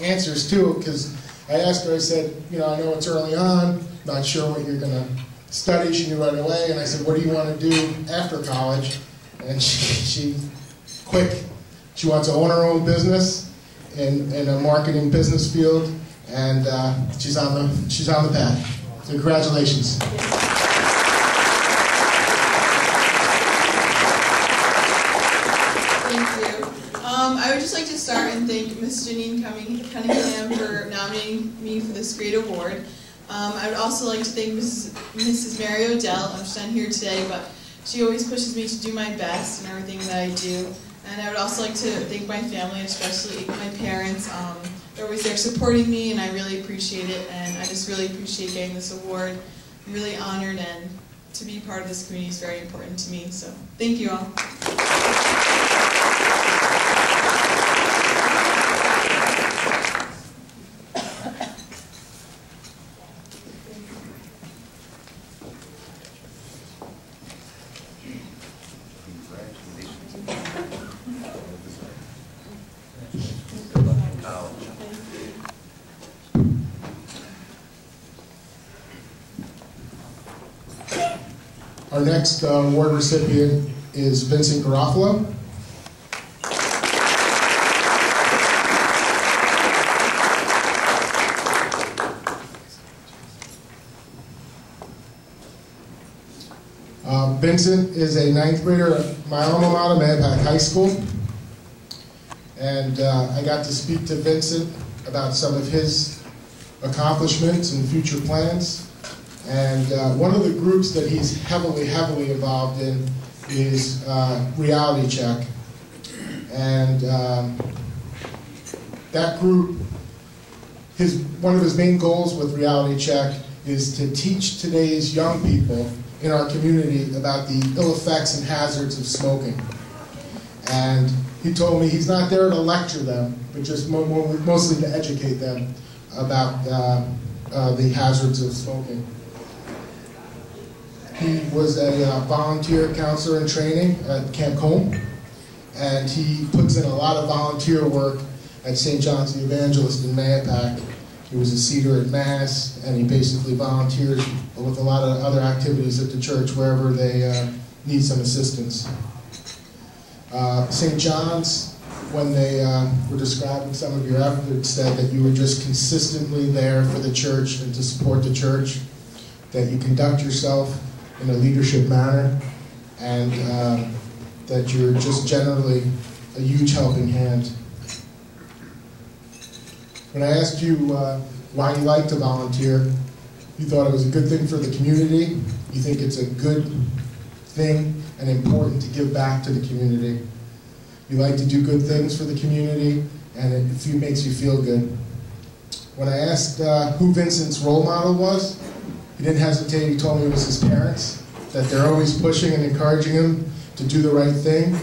answers, too, because I asked her, I said, you know, I know it's early on, not sure what you're going to study. She knew right away. And I said, what do you want to do after college? And she quick. She wants to own her own business in a marketing business field, and she's on the path. So congratulations. I would just like to start and thank Ms. Janine Cunningham for nominating me for this great award. I would also like to thank Mrs. Mary Odell. I'm just not here today, but she always pushes me to do my best in everything that I do. And I would also like to thank my family, especially my parents. They're always there supporting me, and I really appreciate it. And I just really appreciate getting this award. I'm really honored, and to be part of this community is very important to me. So thank you all. Our next award recipient is Vincent Garofalo. Vincent is a 9th grader at my alma mater, Mahopac High School. And I got to speak to Vincent about some of his accomplishments and future plans. And one of the groups that he's heavily involved in is Reality Check. And that group, one of his main goals with Reality Check is to teach today's young people in our community about the ill effects and hazards of smoking. And he told me he's not there to lecture them, but just mostly to educate them about the hazards of smoking. He was a volunteer counselor in training at Camp Home, and he puts in a lot of volunteer work at St. John's the Evangelist in Mahopac. He was a seater at Mass, and he basically volunteers with a lot of other activities at the church wherever they need some assistance. St. John's, when they were describing some of your efforts, said that you were just consistently there for the church and to support the church, that you conduct yourself in a leadership manner, and that you're just generally a huge helping hand. When I asked you why you like to volunteer, you thought it was a good thing for the community. You think it's a good thing and important to give back to the community. You like to do good things for the community, and it makes you feel good. When I asked who Vincent's role model was, he didn't hesitate. He told me it was his parents, that they're always pushing and encouraging him to do the right thing,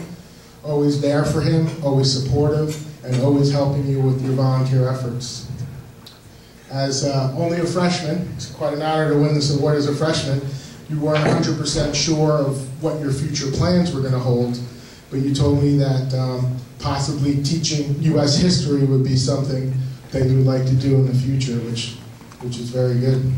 always there for him, always supportive, and always helping you with your volunteer efforts. As only a freshman, it's quite an honor to win this award as a freshman, you weren't 100% sure of what your future plans were going to hold, but you told me that possibly teaching U.S. history would be something that you would like to do in the future, which is very good.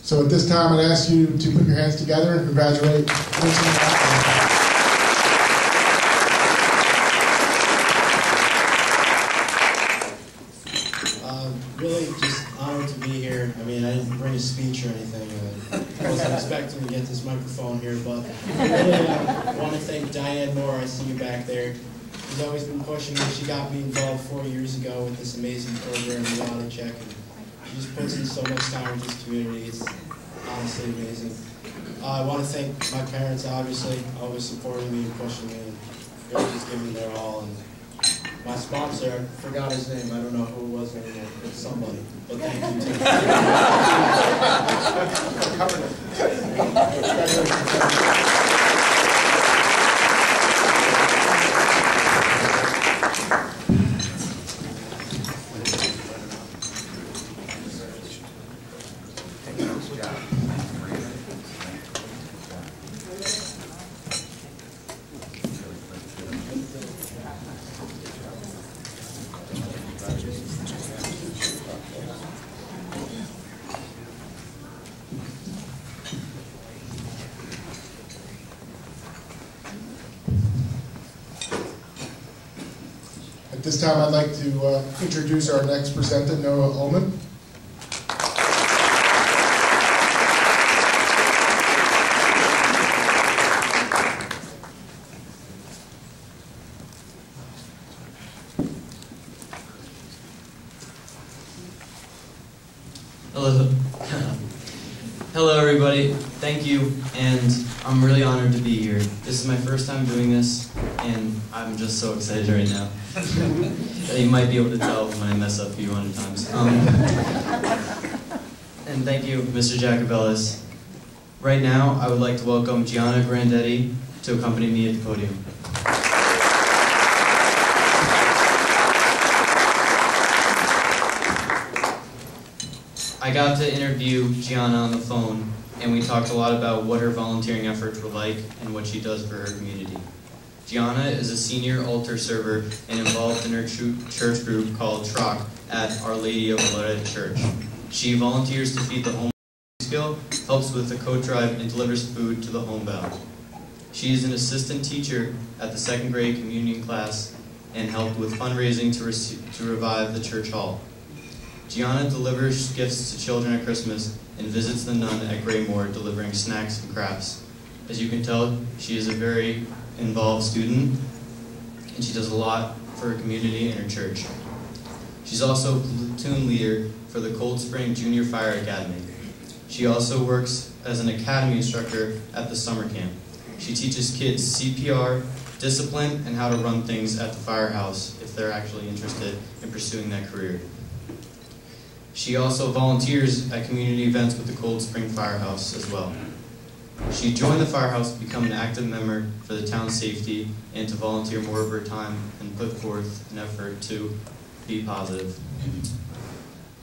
So at this time, I'd ask you to put your hands together and congratulate Vincent. Really just honored to be here. I mean, I didn't bring a speech or anything. I wasn't expecting to get this microphone here, but I really want to thank Diane Moore. I see you back there. She's always been pushing me. She got me involved 4 years ago with this amazing program, Reality Check. And she just puts in so much time with this community. It's honestly amazing. I want to thank my parents, obviously, always supporting me and pushing me, and really just giving me their all. And my sponsor, I forgot his name, I don't know who it was anymore, it's somebody, but thank you too. At this time, I'd like to introduce our next presenter, Noah Ullman. Hello. Hello, everybody. Thank you, and I'm really honored to be here. This is my first time doing this, and I'm just so excited right now. You might be able to tell when I mess up a few hundred times. And thank you, Mr. Jacobellis. Right now, I would like to welcome Gianna Grandetti to accompany me at the podium. I got to interview Gianna on the phone, and we talked a lot about what her volunteering efforts were like and what she does for her community. Gianna is a senior altar server and involved in her church group called TROC at Our Lady of Loretto Church. She volunteers to feed the homeless skill, helps with the coat drive, and delivers food to the homebound. She is an assistant teacher at the 2nd grade communion class and helped with fundraising to revive the church hall. Gianna delivers gifts to children at Christmas and visits the nun at Graymore delivering snacks and crafts. As you can tell, she is a very involved student, and she does a lot for her community and her church. She's also platoon leader for the Cold Spring Junior Fire Academy. She also works as an academy instructor at the summer camp. She teaches kids CPR, discipline, and how to run things at the firehouse if they're actually interested in pursuing that career. She also volunteers at community events with the Cold Spring Firehouse as well. She joined the firehouse to become an active member for the town's safety and to volunteer more of her time and put forth an effort to be positive.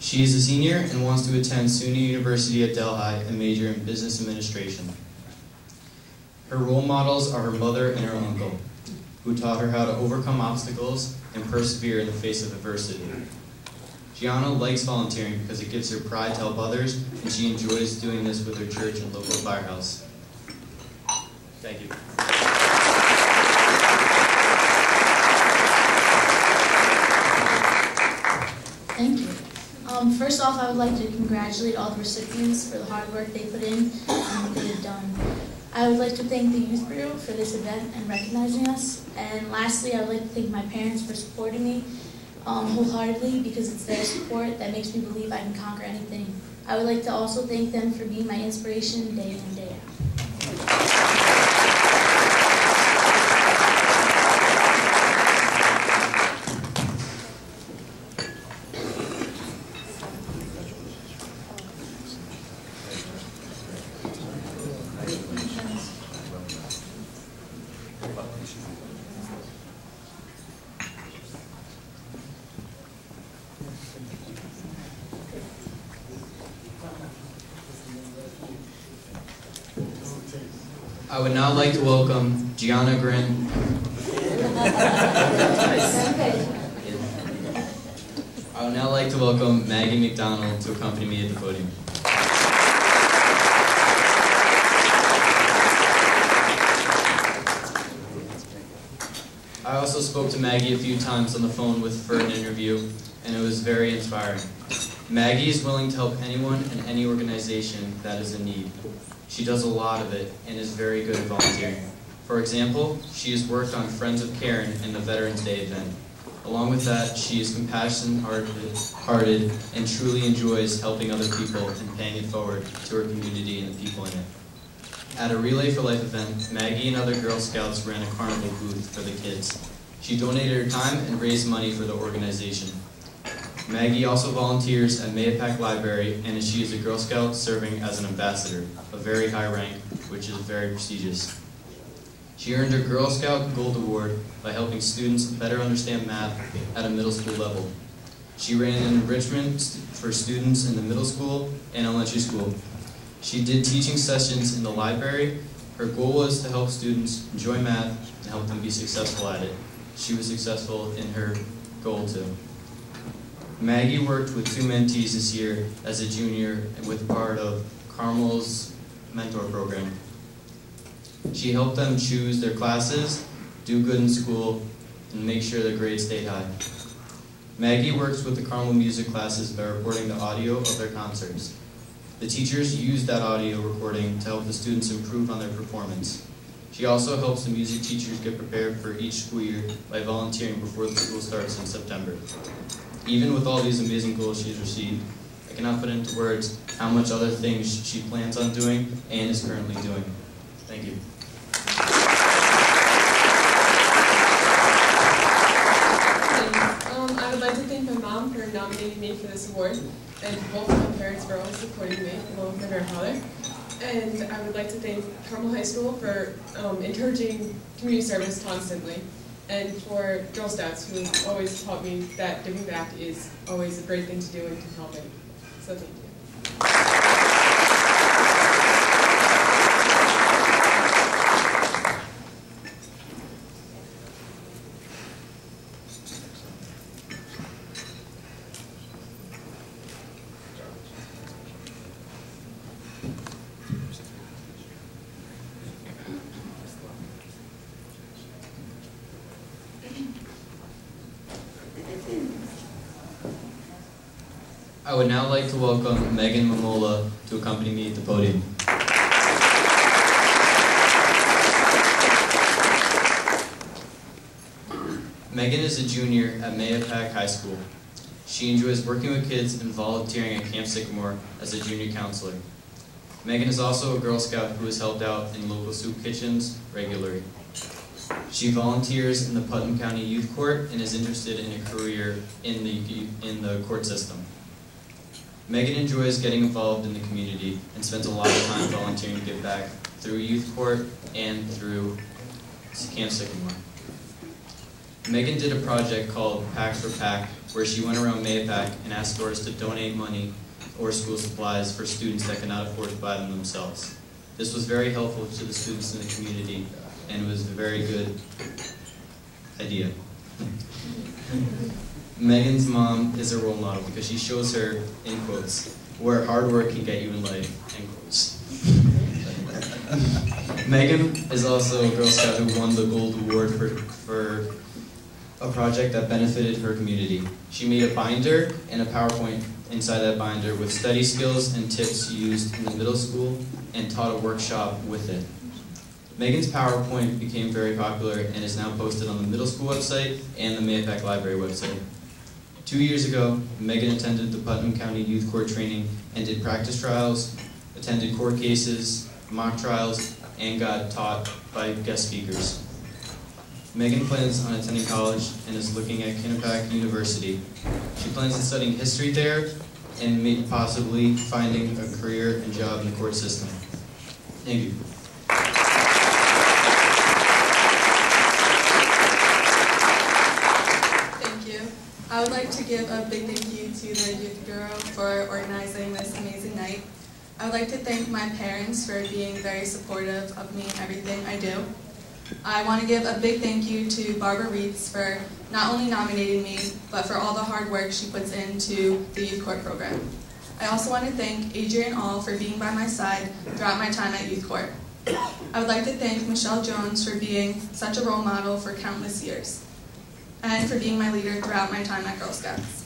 She is a senior and wants to attend SUNY University at Delhi and major in business administration. Her role models are her mother and her uncle, who taught her how to overcome obstacles and persevere in the face of adversity. Gianna likes volunteering because it gives her pride to help others, and she enjoys doing this with her church and local firehouse. Thank you. Thank you. First off, I would like to congratulate all the recipients for the hard work they put in and what they have done. I would like to thank the Youth Bureau for this event and recognizing us. And lastly, I would like to thank my parents for supporting me wholeheartedly, because it's their support that makes me believe I can conquer anything. I would like to also thank them for being my inspiration day in and day out. I would now like to welcome Gianna Grin. I would now like to welcome Maggie McDonald to accompany me at the podium. I also spoke to Maggie a few times on the phone for an interview, and it was very inspiring. Maggie is willing to help anyone and any organization that is in need. She does a lot of it and is very good at volunteering. For example, she has worked on Friends of Karen and the Veterans Day event. Along with that, she is compassionate-hearted and truly enjoys helping other people and paying it forward to her community and the people in it. At a Relay for Life event, Maggie and other Girl Scouts ran a carnival booth for the kids. She donated her time and raised money for the organization. Maggie also volunteers at Mahopac Library, and she is a Girl Scout serving as an ambassador, a very high rank, which is very prestigious. She earned her Girl Scout Gold Award by helping students better understand math at a middle school level. She ran an enrichment for students in the middle school and elementary school. She did teaching sessions in the library. Her goal was to help students enjoy math and help them be successful at it. She was successful in her goal too. Maggie worked with 2 mentees this year as a junior with part of Carmel's mentor program. She helped them choose their classes, do good in school, and make sure their grades stayed high. Maggie works with the Carmel music classes by recording the audio of their concerts. The teachers use that audio recording to help the students improve on their performance. She also helps the music teachers get prepared for each school year by volunteering before the school starts in September. Even with all these amazing goals she's received, I cannot put into words how much other things she plans on doing and is currently doing. Thank you. I would like to thank my mom for nominating me for this award, and both my parents for always supporting me, along with my grandfather. And I would like to thank Carmel High School for encouraging community service constantly, and for Girl Scouts, who always taught me that giving back is always a great thing to do and to help it. So thank you. I would now like to welcome Megan Mamola to accompany me at the podium. Megan is a junior at Mahopac High School. She enjoys working with kids and volunteering at Camp Sycamore as a junior counselor. Megan is also a Girl Scout who has helped out in local soup kitchens regularly. She volunteers in the Putnam County Youth Court and is interested in a career in the court system. Megan enjoys getting involved in the community and spends a lot of time volunteering to give back through youth court and through Camp Sycamore. Megan did a project called Packs for Pack, where she went around Mahopac and asked stores to donate money or school supplies for students that cannot afford to buy them themselves. This was very helpful to the students in the community and was a very good idea. Megan's mom is a role model because she shows her, in quotes, where hard work can get you in life, end quotes. Megan is also a Girl Scout who won the Gold Award for a project that benefited her community. She made a binder and a PowerPoint inside that binder with study skills and tips used in the middle school and taught a workshop with it. Megan's PowerPoint became very popular and is now posted on the middle school website and the Mahopac Library website. 2 years ago, Megan attended the Putnam County Youth Court training and did practice trials, attended court cases, mock trials, and got taught by guest speakers. Megan plans on attending college and is looking at Kennebec University. She plans on studying history there and possibly finding a career and job in the court system. Thank you. Thank you. I would like to give a big thank you to the Youth Bureau for organizing this amazing night. I would like to thank my parents for being very supportive of me in everything I do. I want to give a big thank you to Barbara Reitz for not only nominating me, but for all the hard work she puts into the youth court program. I also want to thank Adrian All for being by my side throughout my time at youth court. I would like to thank Michelle Jones for being such a role model for countless years, and for being my leader throughout my time at Girl Scouts.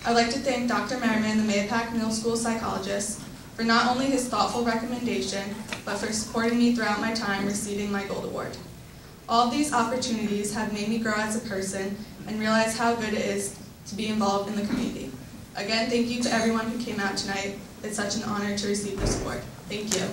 I would like to thank Dr. Merriman, the Mahopac Middle School psychologist, for not only his thoughtful recommendation, but for supporting me throughout my time receiving my Gold Award. All of these opportunities have made me grow as a person and realize how good it is to be involved in the community. Again, thank you to everyone who came out tonight. It's such an honor to receive this award. Thank you.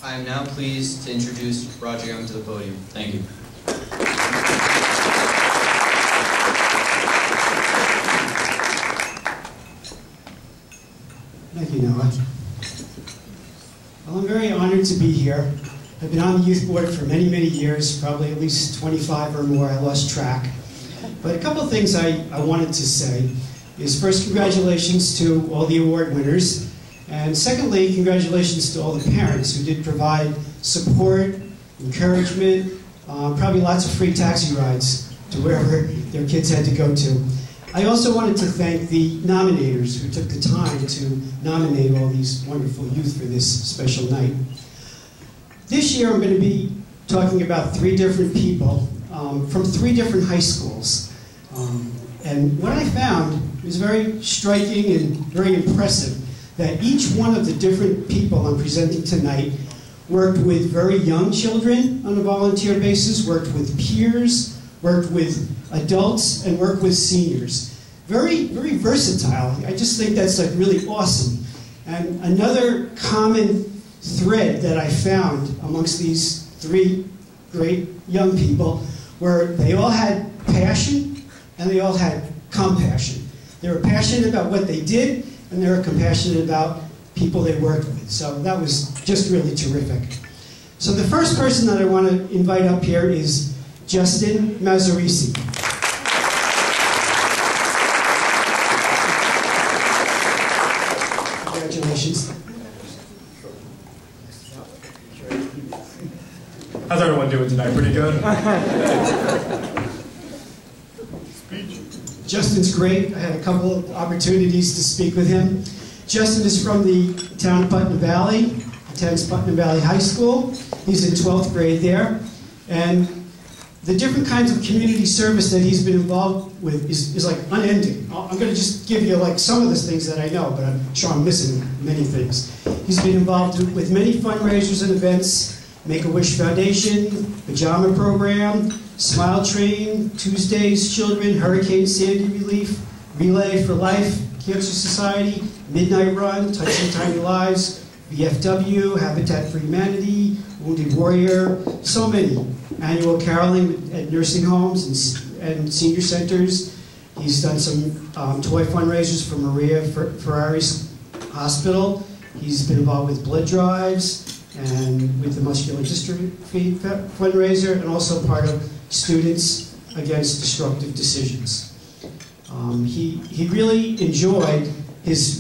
I am now pleased to introduce Roger Young to the podium. Thank you. Thank you, Noah. Well, I'm very honored to be here. I've been on the youth board for many, many years, probably at least 25 or more. I lost track. But a couple of things I wanted to say is, first, congratulations to all the award winners. And secondly, congratulations to all the parents who did provide support, encouragement, probably lots of free taxi rides to wherever their kids had to go to. I also wanted to thank the nominators who took the time to nominate all these wonderful youth for this special night. This year I'm going to be talking about 3 different people from 3 different high schools. And what I found was very striking and very impressive, that each one of the different people I'm presenting tonight worked with very young children on a volunteer basis, worked with peers, worked with adults, and worked with seniors. Very, very versatile. I just think that's like really awesome. And another common thread that I found amongst these 3 great young people were they all had passion and they all had compassion. They were passionate about what they did, and they were compassionate about people they worked with. So that was just really terrific. So the first person that I want to invite up here is Justin Mazzarisi. Congratulations. doing tonight? Pretty good? Justin's great. I had a couple of opportunities to speak with him. Justin is from the town of Putnam Valley, attends Putnam Valley High School. He's in 12th grade there. And the different kinds of community service that he's been involved with is like unending. I'm going to just give you like some of the things that I know, but I'm sure I'm missing many things. He's been involved with many fundraisers and events, Make-A-Wish Foundation, Pajama Program, Smile Train, Tuesdays Children, Hurricane Sandy Relief, Relay for Life, Cancer Society, Midnight Run, Touching Tiny Lives, VFW, Habitat for Humanity, Wounded Warrior, so many. Annual caroling at nursing homes and senior centers. He's done some toy fundraisers for Maria Ferrari's hospital. He's been involved with blood drives and with the muscular dystrophy fundraiser, and also part of Students Against Destructive Decisions. He really enjoyed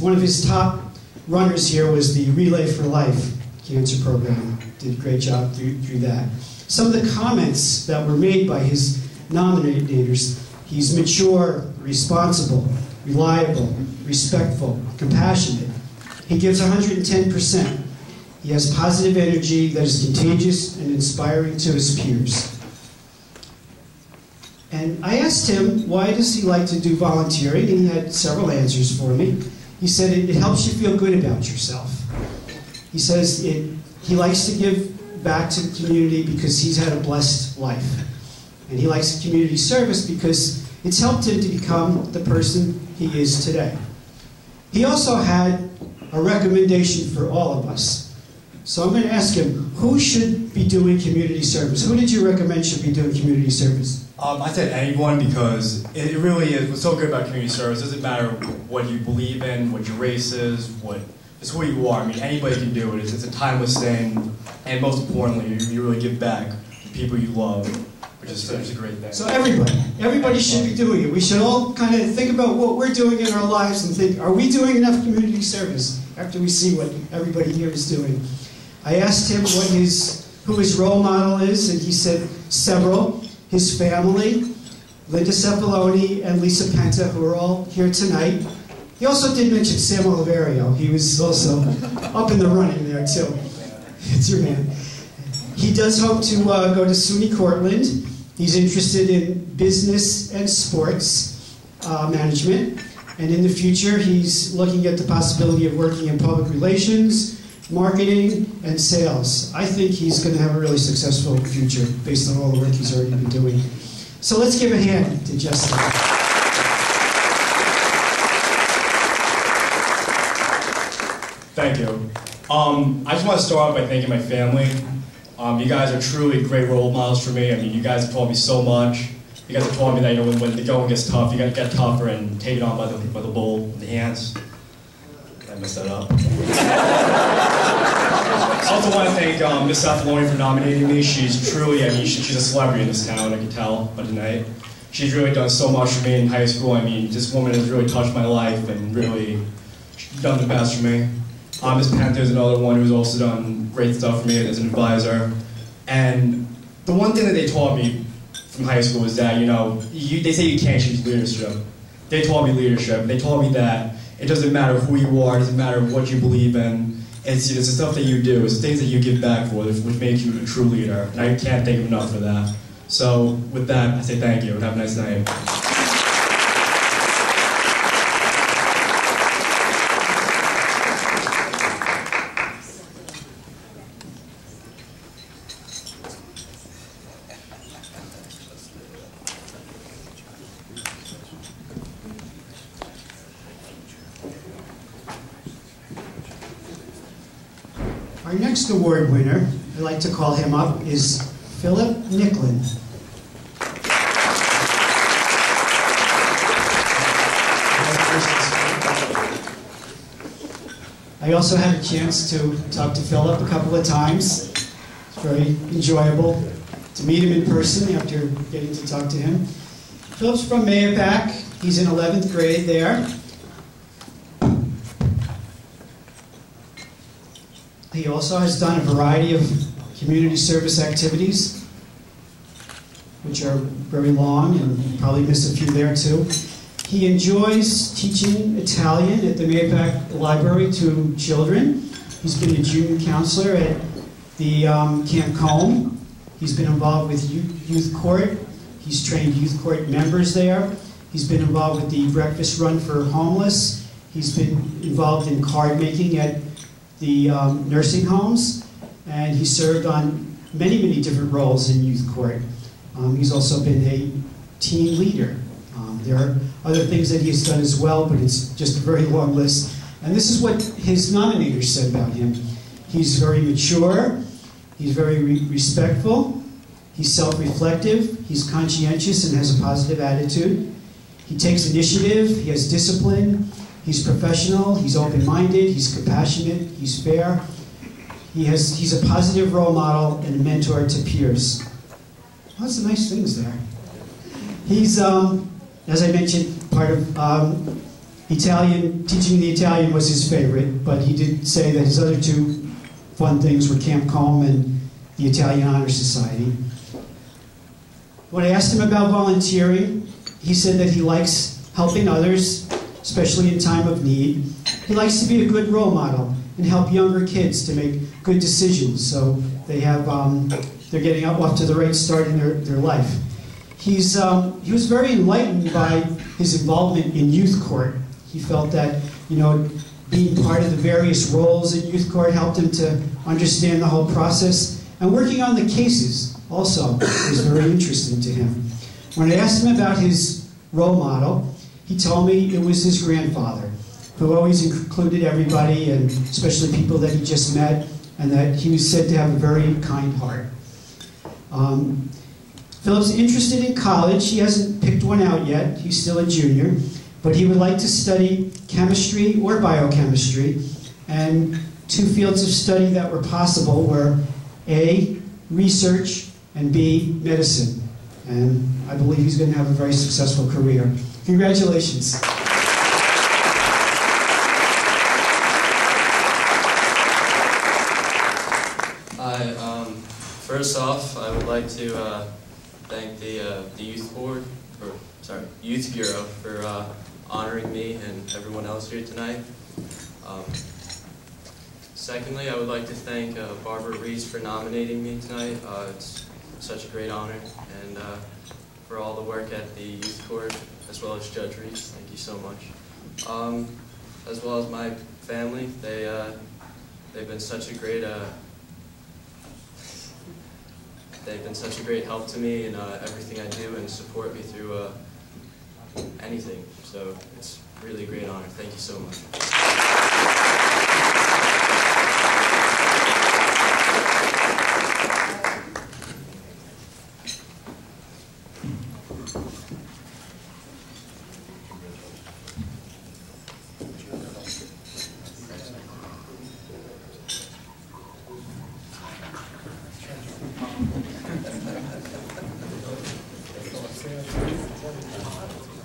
one of his top runners here was the Relay for Life cancer program. Did a great job through that. Some of the comments that were made by his nominators: he's mature, responsible, reliable, respectful, compassionate. He gives 110%. He has positive energy that is contagious and inspiring to his peers. And I asked him, why does he like to do volunteering? And he had several answers for me. He said it helps you feel good about yourself. He says he likes to give back to the community because he's had a blessed life. And he likes community service because it's helped him to become the person he is today. He also had a recommendation for all of us. So I'm going to ask him, who should be doing community service? Who did you recommend should be doing community service? I said anyone, because it really is, what's so good about community service, it doesn't matter what you believe in, what your race is, it's who you are. I mean, anybody can do it. It's a timeless thing, and most importantly, you really give back to people you love, which is such a great thing. So everybody should be doing it. We should all kind of think about what we're doing in our lives and think, are we doing enough community service after we see what everybody here is doing? I asked him who his role model is, and he said several. His family, Linda Cepoloni and Lisa Penta, who are all here tonight. He also did mention Sam Oliverio. He was also up in the running there, too. It's your man. He does hope to go to SUNY Cortland. He's interested in business and sports management. And in the future, he's looking at the possibility of working in public relations, marketing, and sales. I think he's going to have a really successful future based on all the work he's already been doing. So let's give a hand to Justin. Thank you. I just want to start off by thanking my family. You guys are truly great role models for me. I mean, you guys have taught me so much. You guys have taught me that, you know, when the going gets tough, you got to get tougher and take it on by the bull, the hands. I messed that up. I also want to thank Miss Cepoloni for nominating me. She's truly, I mean, she's a celebrity in this town, I can tell by tonight. She's really done so much for me in high school. I mean, this woman has really touched my life and really done the best for me. Miss Penta is another one who's also done great stuff for me as an advisor. And the one thing that they taught me from high school is that, you know, they say you can't choose leadership. They taught me leadership. They taught me that it doesn't matter who you are, it doesn't matter what you believe in. It's the stuff that you do, it's the things that you give back for, which makes you a true leader. And I can't thank you enough for that. So with that, I say thank you and have a nice night. Our next award winner, I'd like to call him up, is Philip Nicklin. I also had a chance to talk to Philip a couple of times. It's very enjoyable to meet him in person after getting to talk to him. Philip's from Mahopac. He's in 11th grade there. He also has done a variety of community service activities. which are very long, and you probably missed a few there too. He enjoys teaching Italian at the Mayapack Library to children. He's been a junior counselor at the Camp Combe. He's been involved with Youth Court. He's trained Youth Court members there. He's been involved with the Breakfast Run for Homeless. He's been involved in card making at the nursing homes. And he served on many, many different roles in Youth Court. He's also been a team leader. There are other things that he has done as well, but it's just a very long list. And this is what his nominators said about him. He's very mature, he's very respectful, he's self-reflective, he's conscientious and has a positive attitude. He takes initiative, he has discipline, he's professional, he's open-minded, he's compassionate, he's fair. He's a positive role model and a mentor to peers. Lots of nice things there. He's, as I mentioned, part of Italian, teaching the Italian was his favorite, but he did say that his other two fun things were Camp Combe and the Italian Honor Society. When I asked him about volunteering, he said that he likes helping others, especially in time of need. He likes to be a good role model and help younger kids to make good decisions so they have, they're getting off to the right start in their life. He was very enlightened by his involvement in Youth Court. He felt that, you know, being part of the various roles in Youth Court helped him to understand the whole process. And working on the cases also was very interesting to him. When I asked him about his role model, he told me it was his grandfather, who always included everybody, and especially people that he just met, and that he was said to have a very kind heart. Philip's interested in college. He hasn't picked one out yet. He's still a junior. But he would like to study chemistry or biochemistry. And two fields of study that were possible were A, research, and B, medicine. And I believe he's going to have a very successful career. Congratulations. First off, I would like to thank the Youth Bureau for honoring me and everyone else here tonight. Secondly, I would like to thank Barbara Reese for nominating me tonight. It's such a great honor, and for all the work at the Youth Court, as well as Judge Reese. Thank you so much. As well as my family, they've been such a great help to me in everything I do and support me through anything. So it's really a great honor. Thank you so much.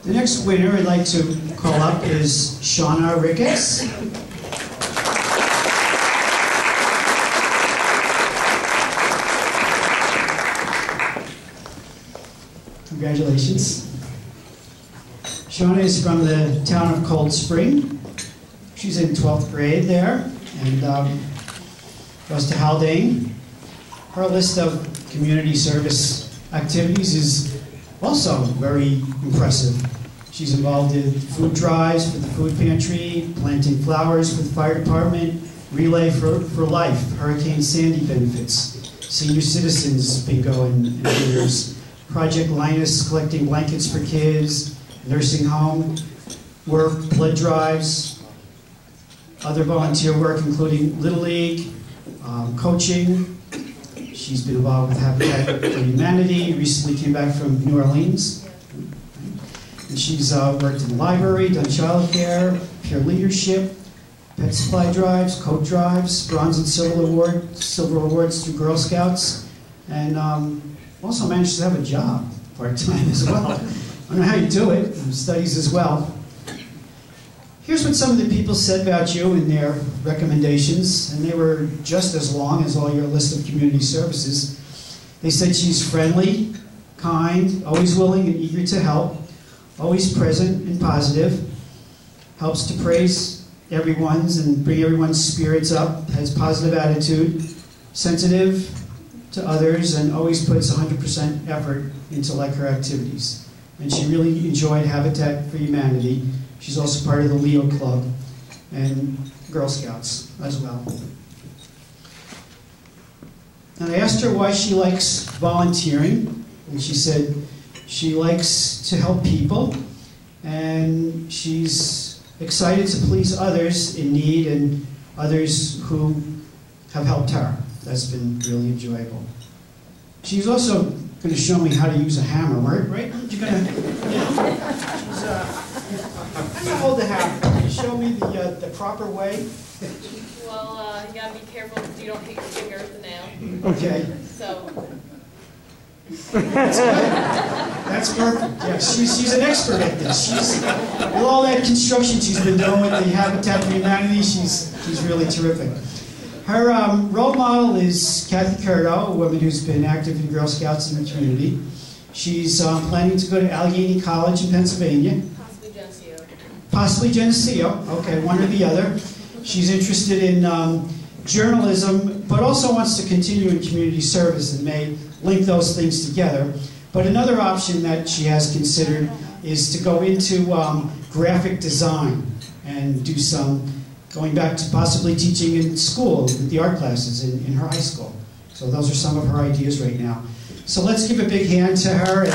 The next winner I'd like to call up is Shauna Ricketts. Congratulations. Shauna is from the town of Cold Spring. She's in 12th grade there, and goes to Haldane. Her list of community service activities is also very impressive. She's involved in food drives for the food pantry, planting flowers for the fire department, Relay for Life, Hurricane Sandy benefits, senior citizens bingo and dinners, Project Linus collecting blankets for kids, nursing home work, blood drives, other volunteer work including Little League, coaching. She's been involved with Habitat for Humanity, recently came back from New Orleans. And she's worked in the library, done childcare, peer leadership, pet supply drives, coat drives, bronze and silver awards through Girl Scouts, and also managed to have a job part-time as well. I don't know how you do it, and studies as well. Here's what some of the people said about you in their recommendations, and they were just as long as all your list of community services. They said she's friendly, kind, always willing and eager to help, always present and positive, helps to praise everyone's and bring everyone's spirits up, has positive attitude, sensitive to others, and always puts 100% effort into her activities. And she really enjoyed Habitat for Humanity. She's also part of the Leo Club and Girl Scouts as well. And I asked her why she likes volunteering, and she said she likes to help people, and she's excited to please others in need and others who have helped her. That's been really enjoyable. She's also going to show me how to use a hammer, right? You're going to, I'm going to hold the hammer. Can you show me the proper way? Well, you gotta be careful so you don't hit your finger with the nail. Okay. So. That's perfect. Yeah, she's an expert at this. With all that construction she's been doing with the Habitat for Humanity, she's really terrific. Her role model is Kathy Curto, a woman who's been active in Girl Scouts in the community. She's planning to go to Allegheny College in Pennsylvania. Possibly Geneseo. Possibly Geneseo. Okay, one or the other. She's interested in journalism, but also wants to continue in community service and may link those things together. But another option that she has considered is to go into graphic design and do some, going back to possibly teaching in school, with the art classes in her high school. So those are some of her ideas right now. So let's give a big hand to her.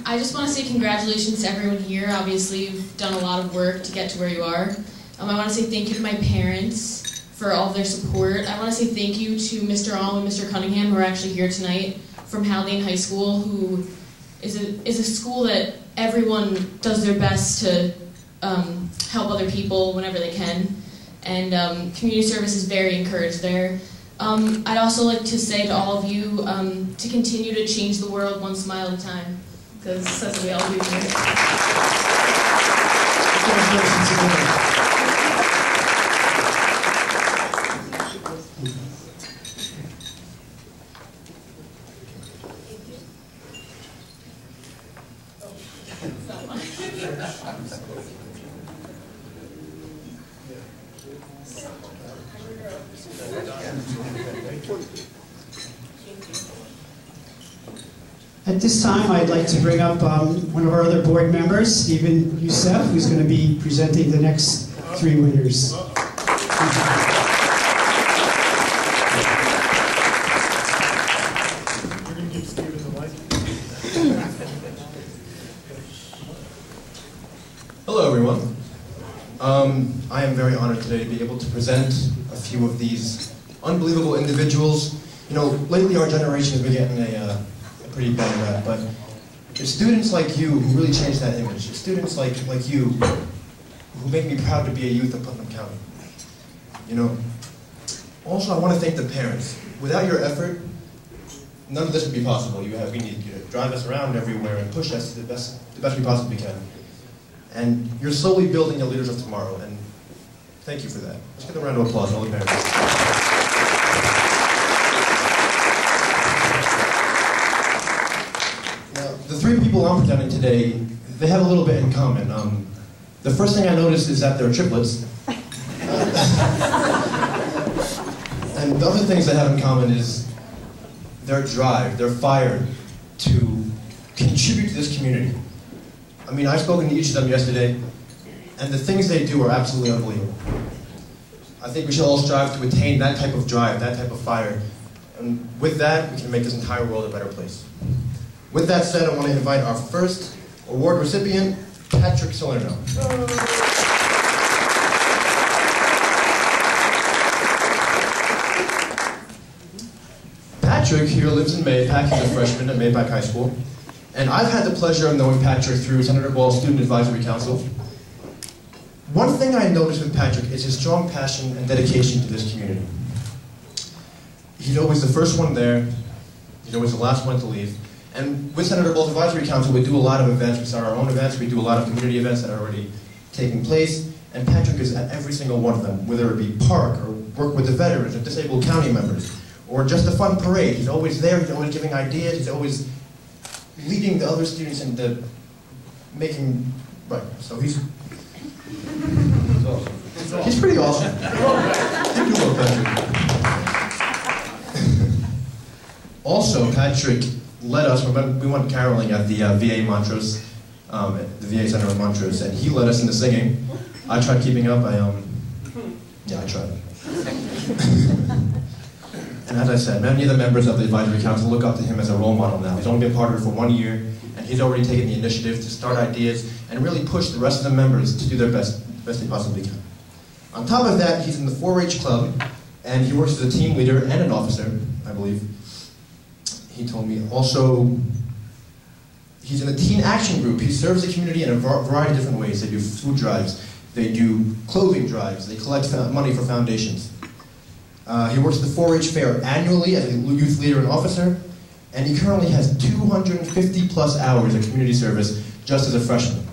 I just want to say congratulations to everyone here. Obviously, you've done a lot of work to get to where you are. I want to say thank you to my parents for all of their support. I want to say thank you to Mr. Alm and Mr. Cunningham, who are actually here tonight from Haldane High School, who is a school that everyone does their best to help other people whenever they can. And community service is very encouraged there. I'd also like to say to all of you to continue to change the world one smile at a time, because that's what we all do here. At this time, I'd like to bring up one of our other board members, Stephen Youssef, who's going to be presenting the next 3 winners. Hello, everyone. I am very honored today to be able to present a few of these unbelievable individuals. You know, lately our generation has been getting a pretty bad rap, but it's students like you who really change that image. It's students like you who make me proud to be a youth of Putnam County. You know, also I want to thank the parents. Without your effort, none of this would be possible. We need you to drive us around everywhere and push us to the best we possibly can. And you're slowly building the leaders of tomorrow, and thank you for that. Let's give a round of applause to all the parents. The 3 people I'm presenting today, they have a little bit in common. The first thing I noticed is that they're triplets. And the other things they have in common is their drive, their fire to contribute to this community. I mean, I've spoken to each of them yesterday, and the things they do are absolutely unbelievable. I think we should all strive to attain that type of drive, that type of fire. And with that, we can make this entire world a better place. With that said, I want to invite our first award recipient, Patrick Salerno. Patrick here lives in Mayapack. He's a freshman at Mayapack High School. And I've had the pleasure of knowing Patrick through Senator Ball's Student Advisory Council. One thing I noticed with Patrick is his strong passion and dedication to this community. He's always the first one there. He's always the last one to leave. And with Senator Ball's Advisory Council, we do a lot of events. We start our own events. We do a lot of community events that are already taking place. And Patrick is at every single one of them, whether it be park, or work with the veterans, or disabled county members, or just a fun parade. He's always there, he's always giving ideas, he's always leading the other students into making, right, so he's pretty awesome. You do love Patrick. Also, Patrick led us, we went caroling at the VA Montrose, at the VA Center in Montrose, and he led us into singing. I tried keeping up, I tried. And as I said, many of the members of the advisory council look up to him as a role model now. He's only been part of it for 1 year, and he's already taken the initiative to start ideas and really push the rest of the members to do their best they possibly can. On top of that, he's in the 4-H club, and he works as a team leader and an officer, I believe. He told me also, he's in the teen action group. He serves the community in a variety of different ways. They do food drives, they do clothing drives, they collect money for foundations. He works at the 4-H fair annually as a youth leader and officer, and he currently has 250 plus hours of community service just as a freshman.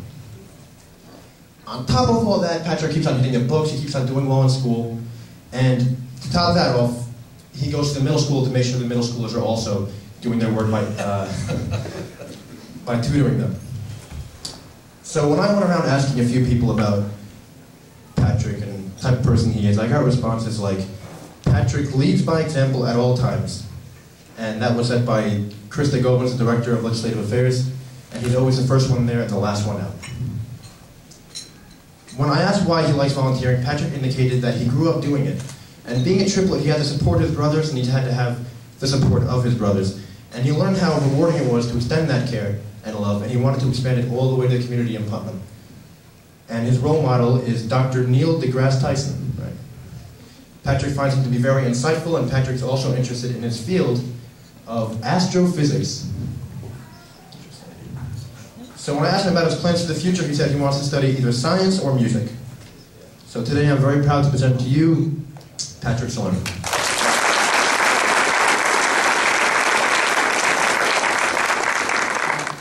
On top of all that, Patrick keeps on hitting the books, he keeps on doing well in school, and to top that off, he goes to the middle school to make sure the middle schoolers are also doing their work by tutoring them. So when I went around asking a few people about Patrick and the type of person he is, I got responses like, Patrick leads by example at all times. And that was said by Krista Gomez, the Director of Legislative Affairs, and he's always the first one there and the last one out. When I asked why he likes volunteering, Patrick indicated that he grew up doing it. And being a triplet, he had to support his brothers, and he had to have the support of his brothers. And he learned how rewarding it was to extend that care and love, and he wanted to expand it all the way to the community in Putnam. And his role model is Dr. Neil deGrasse Tyson. Right? Patrick finds him to be very insightful, and Patrick's also interested in his field of astrophysics. So when I asked him about his plans for the future, he said he wants to study either science or music. So today I'm very proud to present to you Patrick Salerno.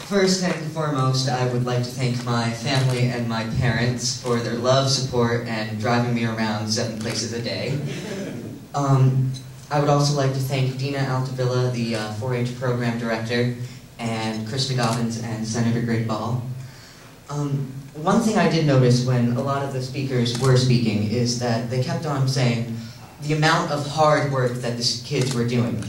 First and foremost, I would like to thank my family and my parents for their love, support, and driving me around 7 places a day. I would also like to thank Dina Altavilla, the 4-H program director, and Krista Dobbins and Senator Greg Ball. One thing I did notice when a lot of the speakers were speaking is that they kept on saying the amount of hard work that the kids were doing.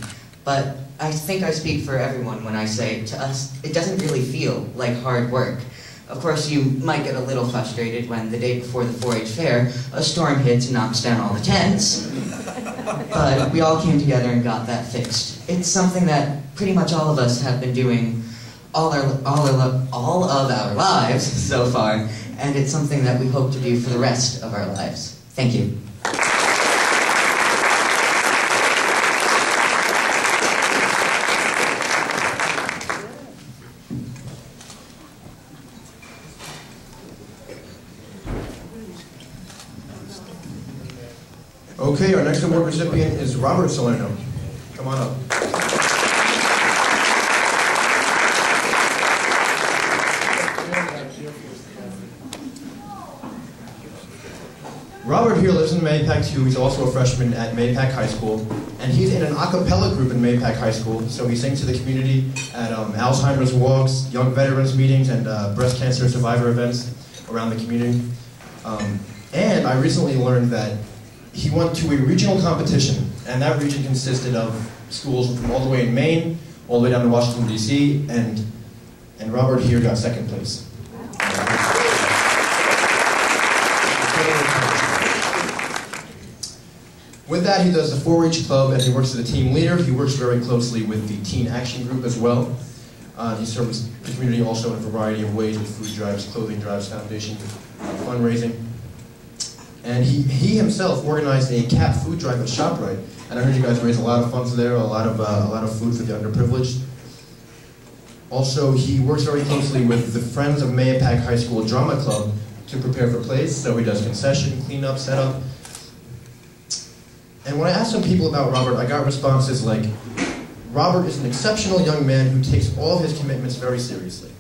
But I think I speak for everyone when I say, to us, it doesn't really feel like hard work. Of course, you might get a little frustrated when the day before the 4-H fair, a storm hits and knocks down all the tents. But we all came together and got that fixed. It's something that pretty much all of us have been doing all of our lives so far, and it's something that we hope to do for the rest of our lives. Thank you. Okay, our next award recipient is Robert Salerno. Come on up. Robert here lives in Mapac too. He's also a freshman at Mapac High School, and he's in an a cappella group in Mapac High School. So he sings to the community at Alzheimer's walks, young veterans meetings, and breast cancer survivor events around the community. And I recently learned that he went to a regional competition, and that region consisted of schools from all the way in Maine, all the way down to Washington, D.C., and Robert here got second place. With that, he does the 4-H club, and he works as a team leader. He works very closely with the teen action group as well. He serves the community also in a variety of ways with food drives, clothing drives, foundation, fundraising. And he himself organized a CAP food drive at ShopRite, and I heard you guys raise a lot of funds there, a lot of food for the underprivileged. Also, he works very closely with the Friends of Mayapack High School Drama Club to prepare for plays, so he does concession, cleanup, setup. And when I asked some people about Robert, I got responses like, Robert is an exceptional young man who takes all of his commitments very seriously.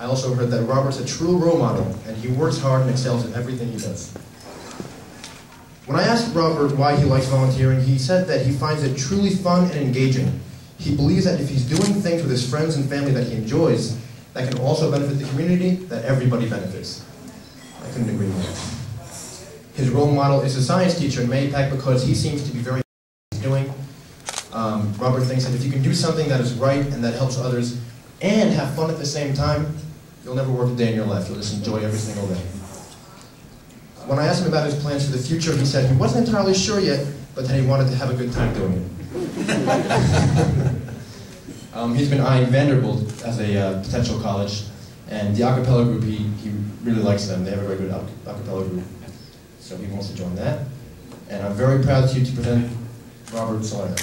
I also heard that Robert's a true role model, and he works hard and excels in everything he does. When I asked Robert why he likes volunteering, he said that he finds it truly fun and engaging. He believes that if he's doing things with his friends and family that he enjoys, that can also benefit the community, that everybody benefits. I couldn't agree more. His role model is a science teacher in Mahopac because he seems to be very doing. Robert thinks that if you can do something that is right and that helps others and have fun at the same time, you'll never work a day in your life. You'll just enjoy every single day. When I asked him about his plans for the future, he said he wasn't entirely sure yet, but that he wanted to have a good time doing it. He's been eyeing Vanderbilt as a potential college, and the a cappella group, he really likes them. They have a very good a cappella group, so he wants to join that. And I'm very proud to present Robert Salerno.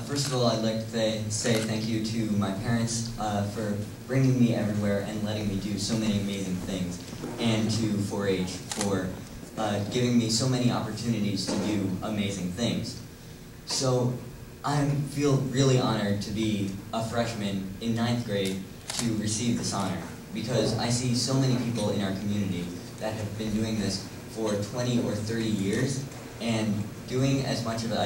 First of all, I'd like to say thank you to my parents for bringing me everywhere and letting me do so many amazing things, and to 4-H for giving me so many opportunities to do amazing things. So I feel really honored to be a freshman in 9th grade to receive this honor, because I see so many people in our community that have been doing this for 20 or 30 years, and doing as much of it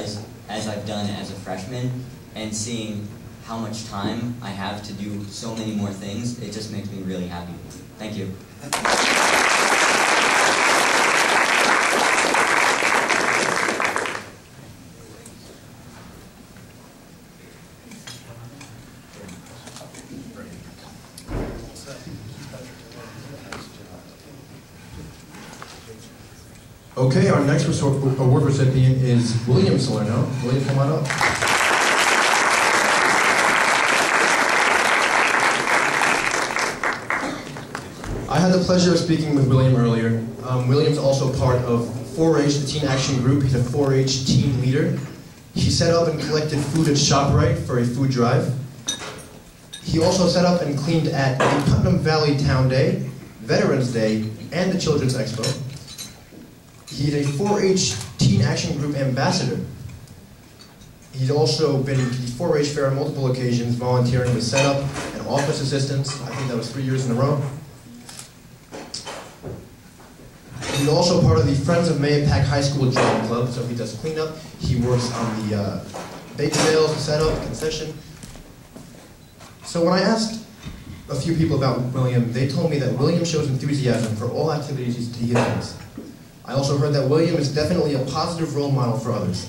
as I've done as a freshman, and seeing how much time I have to do so many more things, it just makes me really happy. Thank you. Okay, our next award recipient is William Salerno. William, come on up. I had the pleasure of speaking with William earlier. William's also part of 4-H, the teen action group. He's a 4-H teen leader. He set up and collected food at ShopRite for a food drive. He also set up and cleaned at the Putnam Valley Town Day, Veterans Day, and the Children's Expo. He's a 4-H Teen Action Group ambassador. He's also been to the 4-H fair on multiple occasions, volunteering with setup and office assistance. I think that was 3 years in a row. He's also part of the Friends of Mahopac High School Drawing Club, so he does cleanup. He works on the bake sales, the setup, concession. So when I asked a few people about William, they told me that William shows enthusiasm for all activities he attends. I also heard that William is definitely a positive role model for others.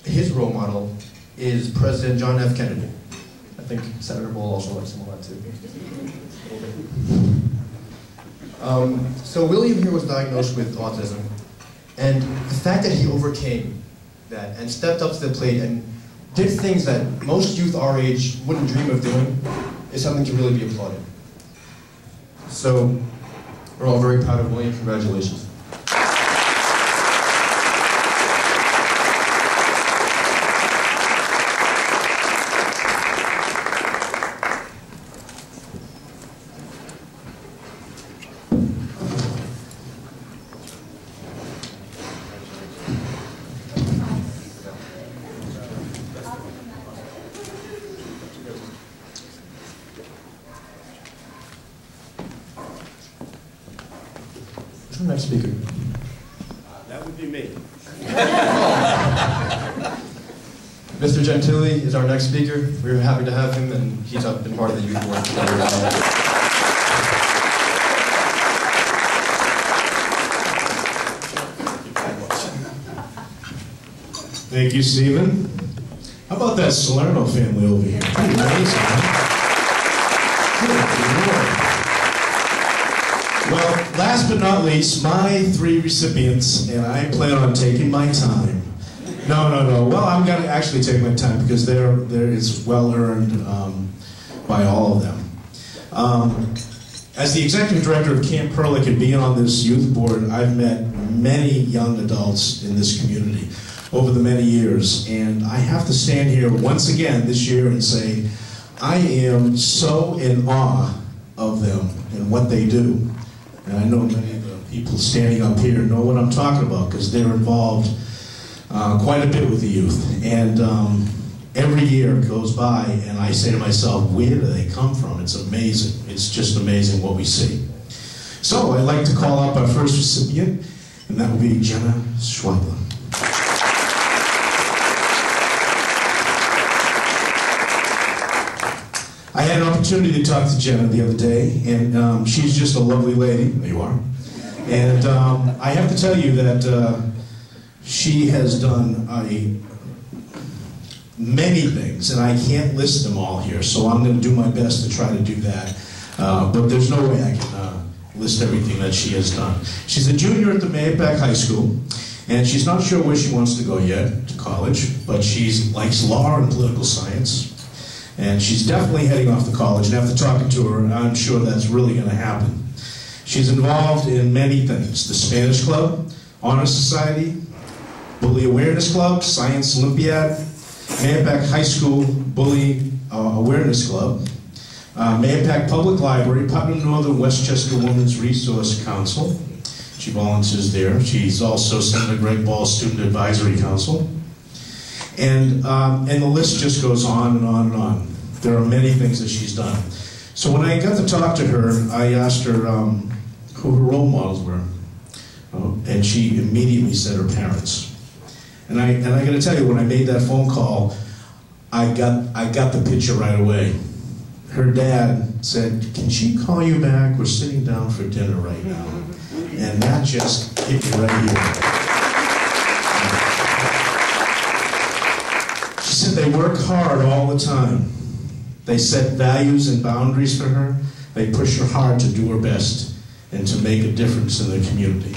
His role model is President John F. Kennedy. I think Senator Bull also likes him a lot too. So William here was diagnosed with autism, and the fact that he overcame that and stepped up to the plate and did things that most youth our age wouldn't dream of doing is something to really be applauded. So we're all very proud of William. Congratulations. Next speaker. That would be me. Mr. Gentili is our next speaker. We're happy to have him, and he's been part of the youth work together. Thank you, Stephen. How about that Salerno family over here? Pretty amazing, huh? Good Lord. Well, last but not least, my 3 recipients, and I plan on taking my time. No. Well, I'm going to actually take my time because there is well earned by all of them. As the executive director of Camp Perlick and being on this youth board, I've met many young adults in this community over the many years, and I have to stand here once again this year and say, I am so in awe of them and what they do. And I know many of the people standing up here know what I'm talking about because they're involved quite a bit with the youth. And every year goes by and I say to myself, where do they come from? It's amazing. It's just amazing what we see. So I'd like to call up our first recipient, and that will be Jenna Schweibler. I had an opportunity to talk to Jenna the other day, and she's just a lovely lady. There you are. And I have to tell you that she has done many things, and I can't list them all here, so I'm going to do my best to try to do that. But there's no way I can list everything that she has done. She's a junior at the Mahopac High School, and she's not sure where she wants to go yet, to college, but she likes law and political science. And she's definitely heading off to college, and after talking to her, I'm sure that's really going to happen. She's involved in many things: the Spanish Club, Honor Society, Bully Awareness Club, Science Olympiad, Mahopac High School Bully Awareness Club, Mahopac Public Library, Putnam Northern Westchester Women's Resource Council. She volunteers there. She's also Senator Greg Ball's Student Advisory Council. And the list just goes on and on and on. There are many things that she's done. So when I got to talk to her, I asked her who her role models were. And she immediately said her parents. And I got to tell you, when I made that phone call, I got the picture right away. Her dad said, "Can she call you back? We're sitting down for dinner right now." And that just hit me right here. She said they work hard all the time. They set values and boundaries for her. They push her hard to do her best and to make a difference in the community.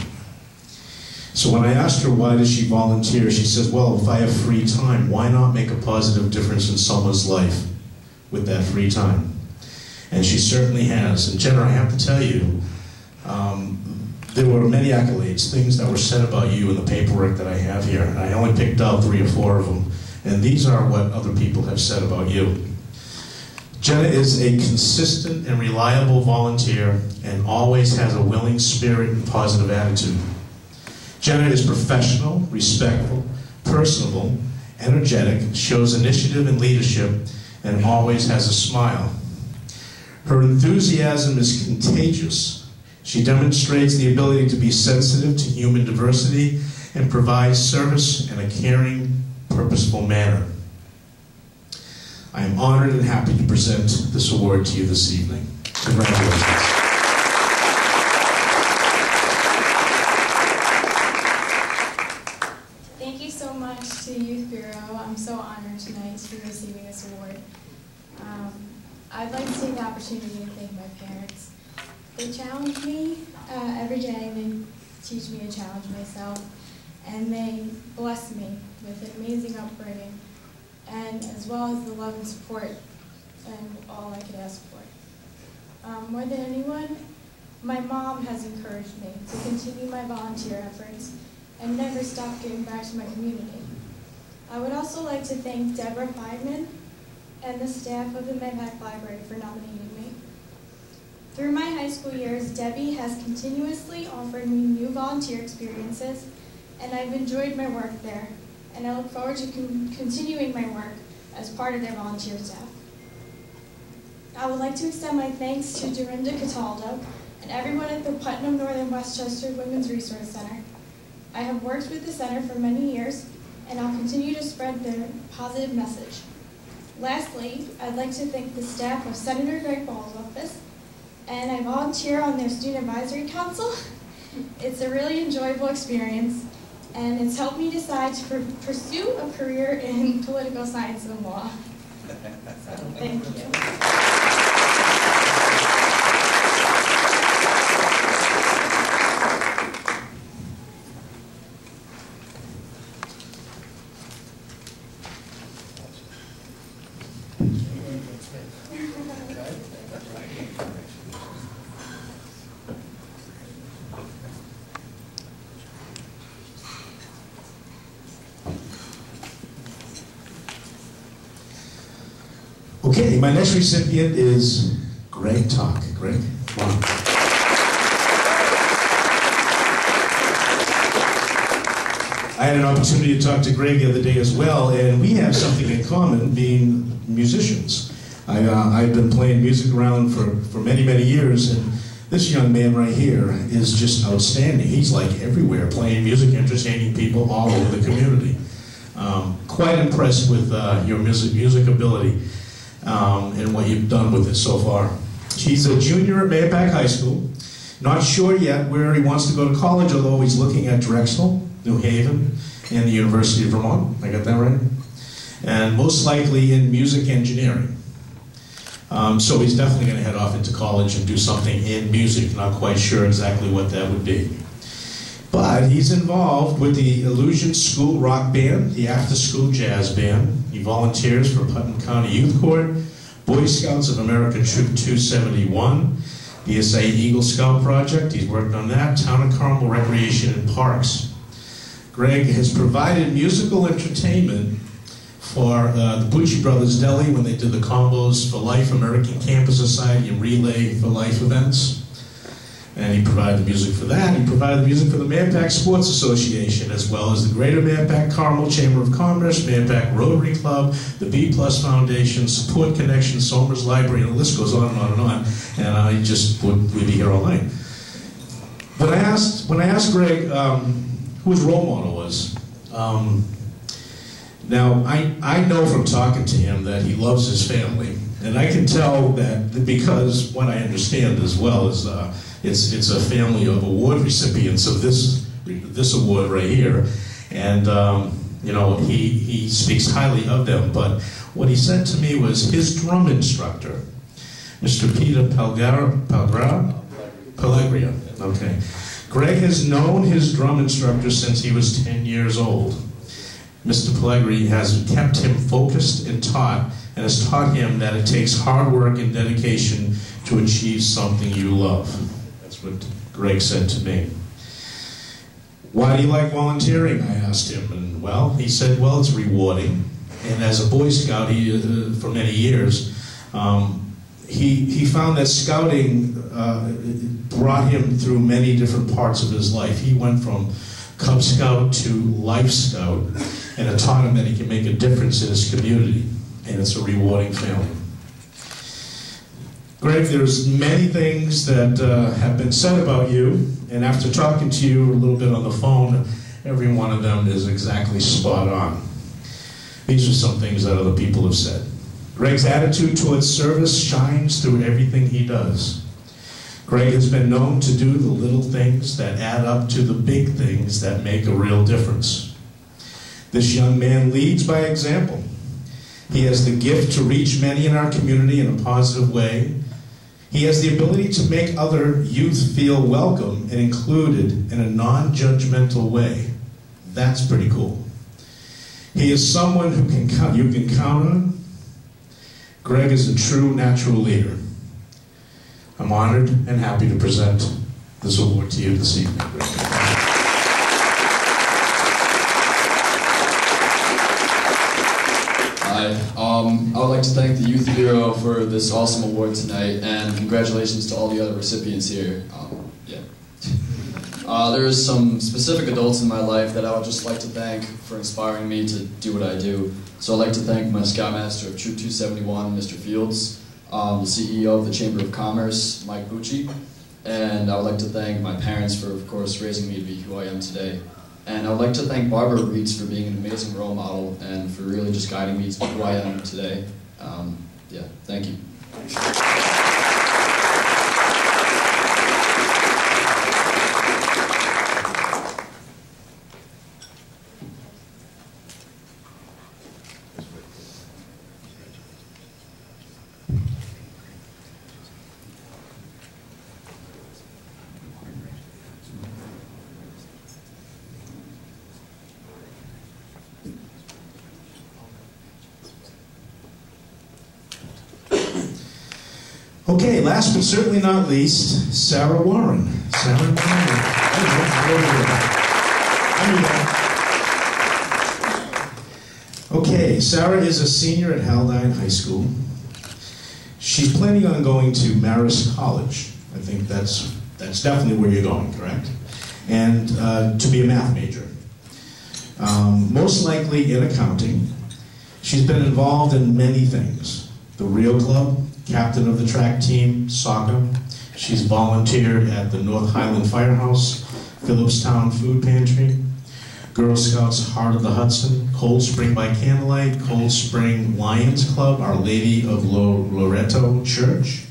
So when I asked her why does she volunteer, she says, well, if I have free time, why not make a positive difference in someone's life with that free time? And she certainly has. And Jenna, I have to tell you, there were many accolades, things that were said about you in the paperwork that I have here. And I only picked out 3 or 4 of them. And these are what other people have said about you. Jenna is a consistent and reliable volunteer and always has a willing spirit and positive attitude. Jenna is professional, respectful, personable, energetic, shows initiative and leadership, and always has a smile. Her enthusiasm is contagious. She demonstrates the ability to be sensitive to human diversity and provides service in a caring, purposeful manner. I am honored and happy to present this award to you this evening. Congratulations. Thank you so much to Youth Bureau. I'm so honored tonight to be receiving this award. I'd like to take the opportunity to thank my parents. They challenge me every day. They teach me to challenge myself. And they bless me with an amazing upbringing, and as well as the love and support and all I could ask for. More than anyone, my mom has encouraged me to continue my volunteer efforts and never stop giving back to my community. I would also like to thank Deborah Feynman and the staff of the Mahopac Library for nominating me. Through my high school years, Debbie has continuously offered me new volunteer experiences, and I've enjoyed my work there, and I look forward to continuing my work as part of their volunteer staff. I would like to extend my thanks to Dorinda Cataldo and everyone at the Putnam Northern Westchester Women's Resource Center. I have worked with the center for many years, and I'll continue to spread their positive message. Lastly, I'd like to thank the staff of Senator Greg Ball's office, and I volunteer on their Student Advisory Council. It's a really enjoyable experience, and it's helped me decide to pursue a career in political science and law. So, thank you. Okay, my next recipient is Greg Talk. Greg, come on. I had an opportunity to talk to Greg the other day as well, and we have something in common, being musicians. I've been playing music around for many, many years, and this young man right here is just outstanding. He's like everywhere, playing music, entertaining people all over the community. Quite impressed with your music ability and what you've done with it so far. He's a junior at Mahopac High School. Not sure yet where he wants to go to college, although he's looking at Drexel, New Haven, and the University of Vermont. I got that right? And most likely in music engineering. So he's definitely going to head off into college and do something in music. Not quite sure exactly what that would be. But he's involved with the Illusion School Rock Band, the After-School Jazz Band. He volunteers for Putnam County Youth Court, Boy Scouts of America Troop 271, the SA Eagle Scout Project. He's worked on that, Town of Carmel Recreation and Parks. Greg has provided musical entertainment for the Bucci Brothers Deli when they did the Combos for Life American Campus Society and Relay for Life events. And he provided the music for that. He provided the music for the Mahopac Sports Association, as well as the Greater Mahopac Carmel Chamber of Commerce, Mahopac Rotary Club, the B Plus Foundation, Support Connection, Somers Library, and the list goes on and on and on. And I just would be here all night. When I asked Greg who his role model was, now I know from talking to him that he loves his family, and I can tell that because what I understand as well is it's a family of award recipients of this award right here, and you know, he speaks highly of them. But what he said to me was his drum instructor, Mr. Peter Pellegria. Okay, Greg has known his drum instructor since he was 10 years old. Mr. Pellegria has kept him focused and taught, and has taught him that it takes hard work and dedication to achieve something you love. That's what Greg said to me. Why do you like volunteering? I asked him, and well, he said, well, it's rewarding. And as a Boy Scout for many years, he found that scouting brought him through many different parts of his life. He went from Cub Scout to Life Scout, and it taught him that he can make a difference in his community, and it's a rewarding feeling. Greg, there's many things that have been said about you, and after talking to you a little bit on the phone, every one of them is exactly spot on. These are some things that other people have said. Greg's attitude towards service shines through everything he does. Greg has been known to do the little things that add up to the big things that make a real difference. This young man leads by example. He has the gift to reach many in our community in a positive way. He has the ability to make other youth feel welcome and included in a non-judgmental way. That's pretty cool. He is someone who you can count on. Greg is a true natural leader. I'm honored and happy to present this award to you this evening, Greg. Hi. I would like to thank the Youth Bureau for this awesome award tonight, and congratulations to all the other recipients here. There's some specific adults in my life that I would just like to thank for inspiring me to do what I do. So I'd like to thank my Scoutmaster of Troop 271, Mr. Fields, the CEO of the Chamber of Commerce, Mike Bucci, and I would like to thank my parents for, of course, raising me to be who I am today. And I would like to thank Barbara Reitz for being an amazing role model and for really just guiding me to who I am today. Yeah, thank you. Okay, last but certainly not least, Sarah Warren. Sarah Warren. Okay, Sarah is a senior at Haldane High School. She's planning on going to Marist College. I think that's definitely where you're going, correct? And to be a math major. most likely in accounting. She's been involved in many things. The Rio Club, captain of the track team, soccer. She's volunteered at the North Highland Firehouse, Phillipstown Food Pantry, Girl Scouts Heart of the Hudson, Cold Spring by Candlelight, Cold Spring Lions Club, Our Lady of Loreto Church,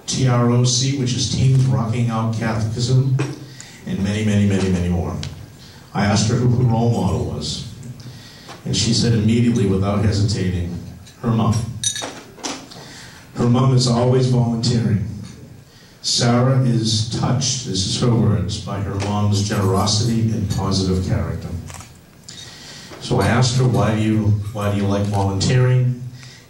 TROC, which is Teens Rocking Out Catholicism, and many, many, many, many more. I asked her who her role model was, and she said immediately, without hesitating, her mom. Her mom is always volunteering. Sarah is touched, this is her words, by her mom's generosity and positive character. So I asked her, why do you like volunteering?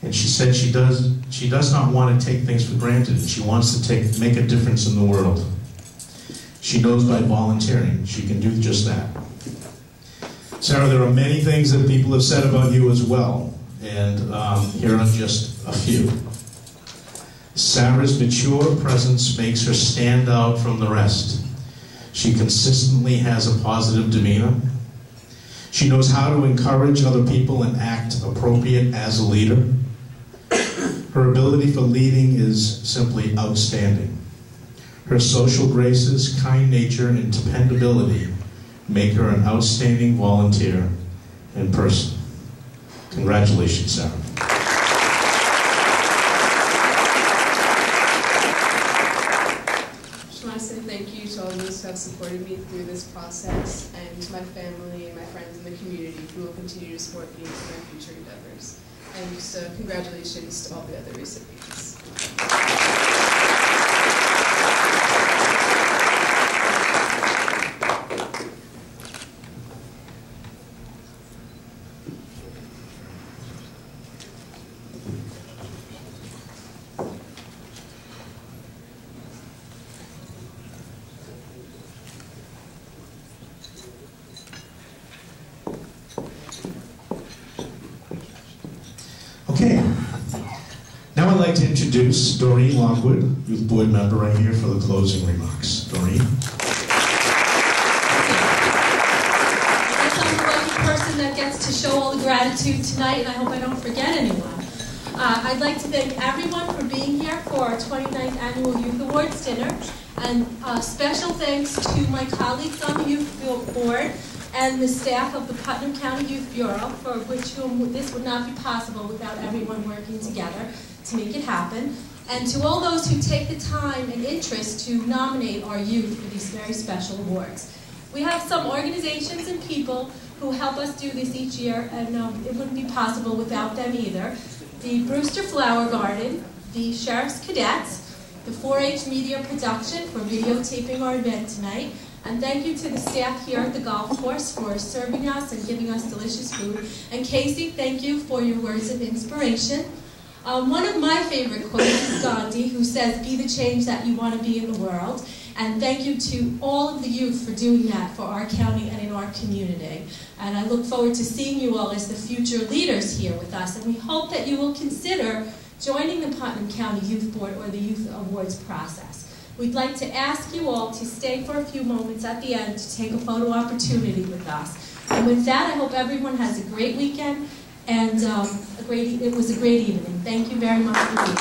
And she said she does not want to take things for granted, and she wants to make a difference in the world. She knows by volunteering she can do just that. Sarah, there are many things that people have said about you as well, and here are just a few. Sarah's mature presence makes her stand out from the rest. She consistently has a positive demeanor. She knows how to encourage other people and act appropriate as a leader. Her ability for leading is simply outstanding. Her social graces, kind nature, and dependability make her an outstanding volunteer and person. Congratulations, Sarah. Thank you to all those who have supported me through this process, and to my family and my friends in the community who will continue to support me in my future endeavors. And so congratulations to all the other recipients. Okay, now I'd like to introduce Doreen Lockwood, Youth Board member, right here for the closing remarks. Doreen. I guess I'm the lucky person that gets to show all the gratitude tonight, and I hope I don't forget anyone. I'd like to thank everyone for being here for our 29th Annual Youth Awards dinner, and special thanks to my colleagues on the Youth Board and the staff of the Putnam County Youth Bureau, for which this would not be possible without everyone working together to make it happen. And to all those who take the time and interest to nominate our youth for these very special awards. We have some organizations and people who help us do this each year, and it wouldn't be possible without them either. The Brewster Flower Garden, the Sheriff's Cadets, the 4-H Media Production for videotaping our event tonight, and thank you to the staff here at the golf course for serving us and giving us delicious food. And Casey, thank you for your words of inspiration. One of my favorite quotes is Gandhi, who says, "Be the change that you want to be in the world." And thank you to all of the youth for doing that for our county and in our community. And I look forward to seeing you all as the future leaders here with us. And we hope that you will consider joining the Putnam County Youth Board or the Youth Awards process. We'd like to ask you all to stay for a few moments at the end to take a photo opportunity with us. And with that, I hope everyone has a great weekend and it was a great evening. Thank you very much for being here.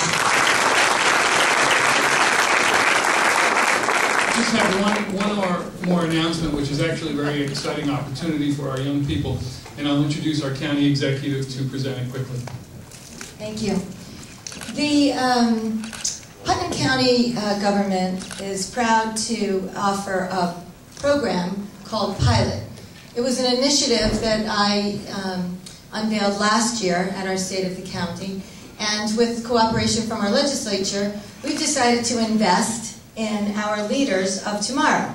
I just have one more announcement, which is actually a very exciting opportunity for our young people, and I'll introduce our county executive to present it quickly. Thank you. The Putnam County government is proud to offer a program called Pilot. It was an initiative that I unveiled last year at our State of the County, and with cooperation from our legislature, we've decided to invest in our leaders of tomorrow,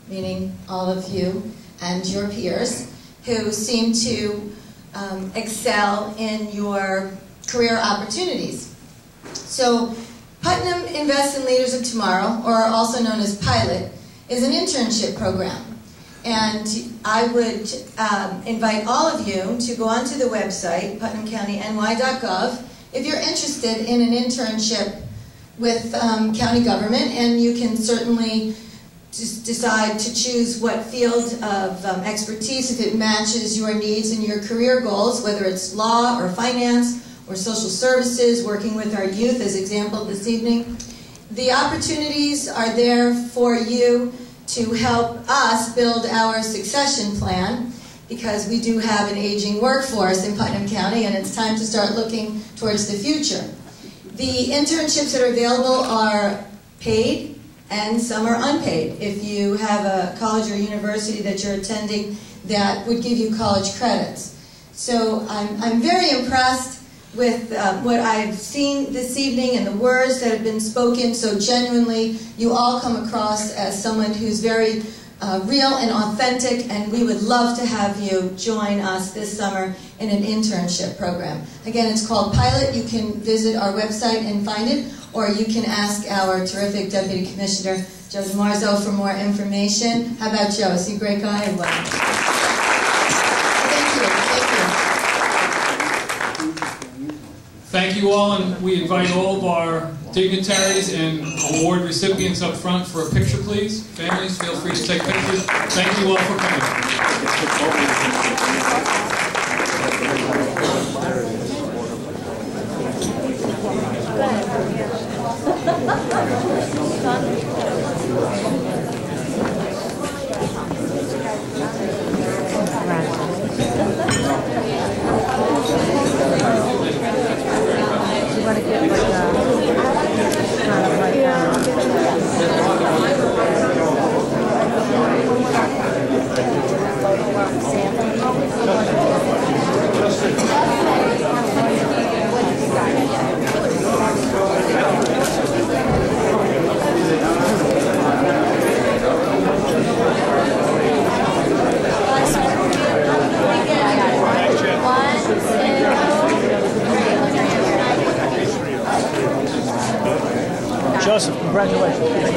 meaning all of you and your peers who seem to excel in your career opportunities. So Putnam Invest in Leaders of Tomorrow, or also known as Pilot, is an internship program. And I would invite all of you to go onto the website, putnamcountyny.gov, if you're interested in an internship with county government, and you can certainly decide to choose what field of expertise, if it matches your needs and your career goals, whether it's law or finance or social services, working with our youth as example this evening. The opportunities are there for you to help us build our succession plan, because we do have an aging workforce in Putnam County and it's time to start looking towards the future. The internships that are available are paid and some are unpaid. If you have a college or university that you're attending that would give you college credits. So I'm very impressed with what I've seen this evening and the words that have been spoken so genuinely. You all come across as someone who's very real and authentic, and we would love to have you join us this summer in an internship program. Again, it's called Pilot. You can visit our website and find it, or you can ask our terrific Deputy Commissioner, Joe DiMarzo, for more information. How about Joe? Is he a great guy or what? Thank you all, and we invite all of our dignitaries and award recipients up front for a picture, please. Families, feel free to take pictures. Thank you all for Joseph, congratulations.